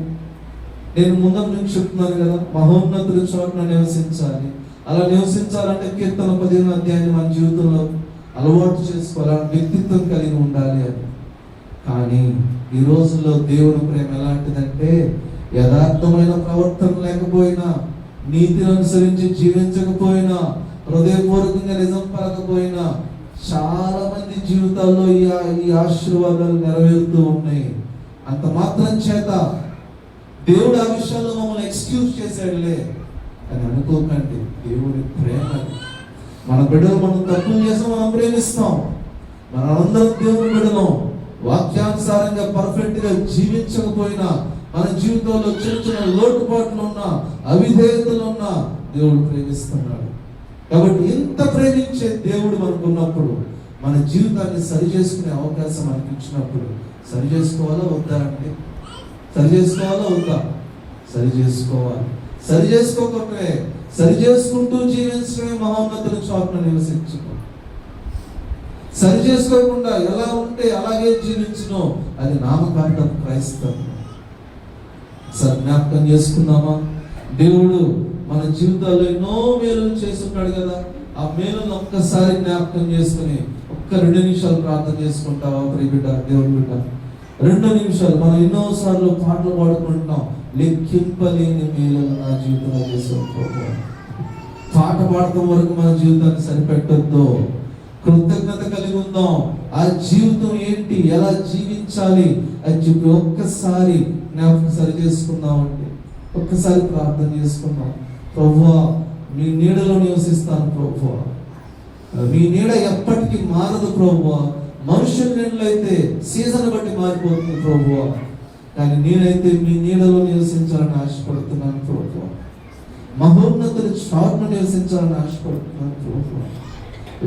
[SPEAKER 1] నేను ముందు నుంచి చెప్తున్నాను కదా, మహోన్నతుల చోట్ల నివసించాలి. అలా నివసించాలంటే కీర్తన 15వ అధ్యాయాన్ని మన జీవితంలో అలవాటు చేసుకోవాలి, వ్యక్తిత్వం కలిగి ఉండాలి అని. కానీ ఈ రోజుల్లో దేవుని ప్రేమ ఎలాంటిదంటే, యథార్థమైన ప్రవర్తన లేకపోయినా, నీతిని అనుసరించి జీవించకపోయినా, హృదయపూర్వకంగా నిజం పలకపోయినా చాలా మంది జీవితాల్లో ఈ ఆశీర్వాదాలు నెరవేరుతూ ఉన్నాయి. అంత మాత్రం చేత దేవుడు ఆ విషయాల్లో మమ్మల్ని ఎక్స్క్యూజ్ చేశాడులే అని అనుకోకండి. దేవుడి ప్రేమ, మన బిడ్డలు మనం తప్పులు చేసి మనం ప్రేమిస్తాం. మనందరం దేవుని బిడ్డలం. వాక్యానుసారంగా పర్ఫెక్ట్ గా జీవించకపోయినా, మన జీవితంలో చిన్న చిన్న లోటుపాట్లు ఉన్నా, అవిధేయతలు ఉన్నా దేవుడు ప్రేమిస్తున్నాడు. కాబట్టి ఇంత ప్రేమించే దేవుడు మనకున్నప్పుడు, మన జీవితాన్ని సరి చేసుకునే అవకాశం మనకి ఇచ్చినప్పుడు సరి చేసుకోవాలా వద్దా అంటే, సరి చేసుకోవాలా వద్దా? సరి చేసుకోవాలి. సరి చేసుకోకపోతే సరి చేసుకుంటూ జీవించడమే మహోన్నతుల చోట్ల నివసించడం. సరి చేసుకోకుండా ఎలా ఉంటే అలాగే జీవించడం అది నామకార్థం క్రైస్తవం. సరే, జ్ఞాపకం చేసుకుందామా? దేవుడు మన జీవితాల్లో ఎన్నో మేలులు చేస్తున్నాడు కదా. ఆ మేలును ఒక్కసారి జ్ఞాపకం చేసుకుని ఒక్క 2 నిమిషాలు ప్రార్థన చేసుకుంటావా ప్రియ బిడ్డ, దేవుడి బిడ్డ? 2 నిమిషాలు. మనం ఎన్నోసార్లు పాటలు పాడుకుంటున్నాం, లెక్కింపలేని మేలులు నా జీవితంలో చేసాం ప్రభువా. పాట పాడటం వరకు మన జీవితాన్ని సరిపెట్టొద్దు. కృతజ్ఞత కలిగి ఉందాం. ఆ జీవితం ఏంటి, ఎలా జీవించాలి అని చెప్పి ఒక్కసారి జ్ఞాపకం సరి చేసుకుందామండి. ఒక్కసారి ప్రార్థన చేసుకుందాం. ప్రభువా, మీ నీడలో నివసిస్తాను ప్రభువా, మీ నీడ ఎప్పటికీ మారదు ప్రభువా. మనుషుల నీడలైతే సీజన్ బట్టి మారిపోతుంది ప్రభువా, కానీ నేనైతే మీ నీడలో నివసించాలని ఆశపడుతున్నాను ప్రభువా. మహోన్నతుల చోట్ల నివసించాలని ఆశపడుతున్నాను ప్రభువా.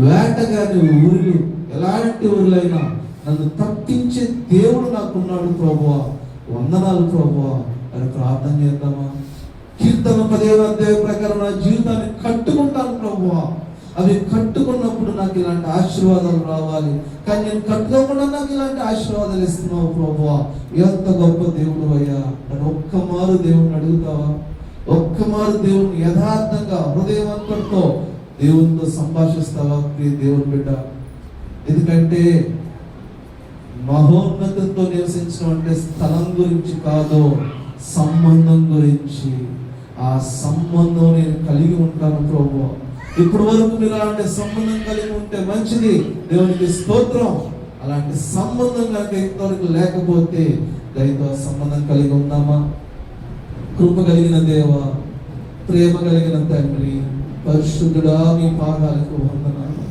[SPEAKER 1] వేటగాని ఊళ్ళు, ఎలాంటి ఊళ్ళైనా నన్ను తప్పించే దేవుడు నాకున్నాడు ప్రభువా. వందనాలు ప్రభువా అని ప్రార్థన చేద్దామా? కీర్తన 15వ అధ్యాయం ప్రకారం నా జీవితాన్ని కట్టుకుంటాను ప్రభువా. అవి కట్టుకున్నప్పుడు నాకు ఇలాంటి ఆశీర్వాదాలు రావాలి, కానీ నేను కట్టుకోకుండా నాకు ఇలాంటి ఆశీర్వాదాలు ఇస్తున్నావు ప్రభువా. ఎంత గొప్ప దేవుడు అయ్యా అని ఒక్క మారు దేవుణ్ణి అడుగుతావా? ఒక్క మారు దేవుణ్ణి యథార్థంగా హృదయవంతుడితో దేవునితో సంభాషిస్తావా ప్రియ దేవుని బిడ్డ? ఎందుకంటే మహోన్నతంతో నివసించడం అంటే స్థలం గురించి కాదు, సంబంధం గురించి. ఆ సంబంధం నేను కలిగి ఉంటాను ప్రభువా. ఇప్పుడు వరకు మీరు అలాంటి సంబంధం కలిగి ఉంటే మంచిది, దేవునికి స్తోత్రం. అలాంటి సంబంధం కనుక ఇంతవరకు లేకపోతే దయతో సంబంధం కలిగి ఉందామా? కృప కలిగిన దేవ, ప్రేమ కలిగిన తండ్రి, పరిశుద్ధుడా, మీ పాదాలకు వందనాలు.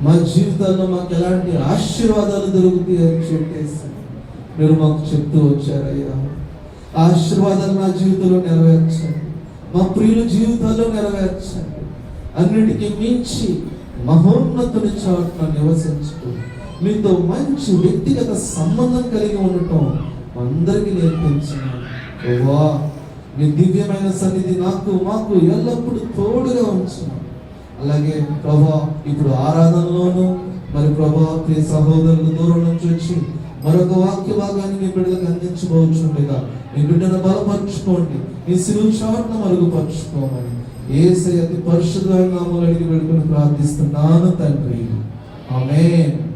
[SPEAKER 1] మా జీవితాల్లో మాకు ఎలాంటి ఆశీర్వాదాలు దొరుకుతాయి అని చెప్పేసి మీరు మాకు చెప్తూ వచ్చారయ్యా. ఆశీర్వాదాలు నా జీవితంలో నెరవేర్చండి, మా ప్రియుల జీవితాల్లో నెరవేర్చండి. అన్నిటికీ మించి మహోన్నతుని చోట్ల నివసించడం, మీతో మంచి వ్యక్తిగత సంబంధం కలిగి ఉండటం అందరికీ నేర్పించండి ప్రభువా. మీ దివ్యమైన సన్నిధి నాకు మాకు ఎల్లప్పుడూ తోడుగా ఉంచును. అలాగే ప్రభా, ఇప్పుడు ఆరాధనలోను మరి ప్రభా ప్రియ సహోదరుల దూరం నుంచి వచ్చి మరొక వాక్య భాగాన్ని మీ బిడ్డలకు అందించుకోవచ్చుండగా మీ బిడ్డను బలపరుచుకోండి, మీ శిలువ చాటును మరుగుపరుచుకోమని యేసయ్య అతి పరిశుద్ధమైన నామములో అడిగి వేడుకొని ప్రార్థిస్తున్నాను తండ్రి. ఆమేన్.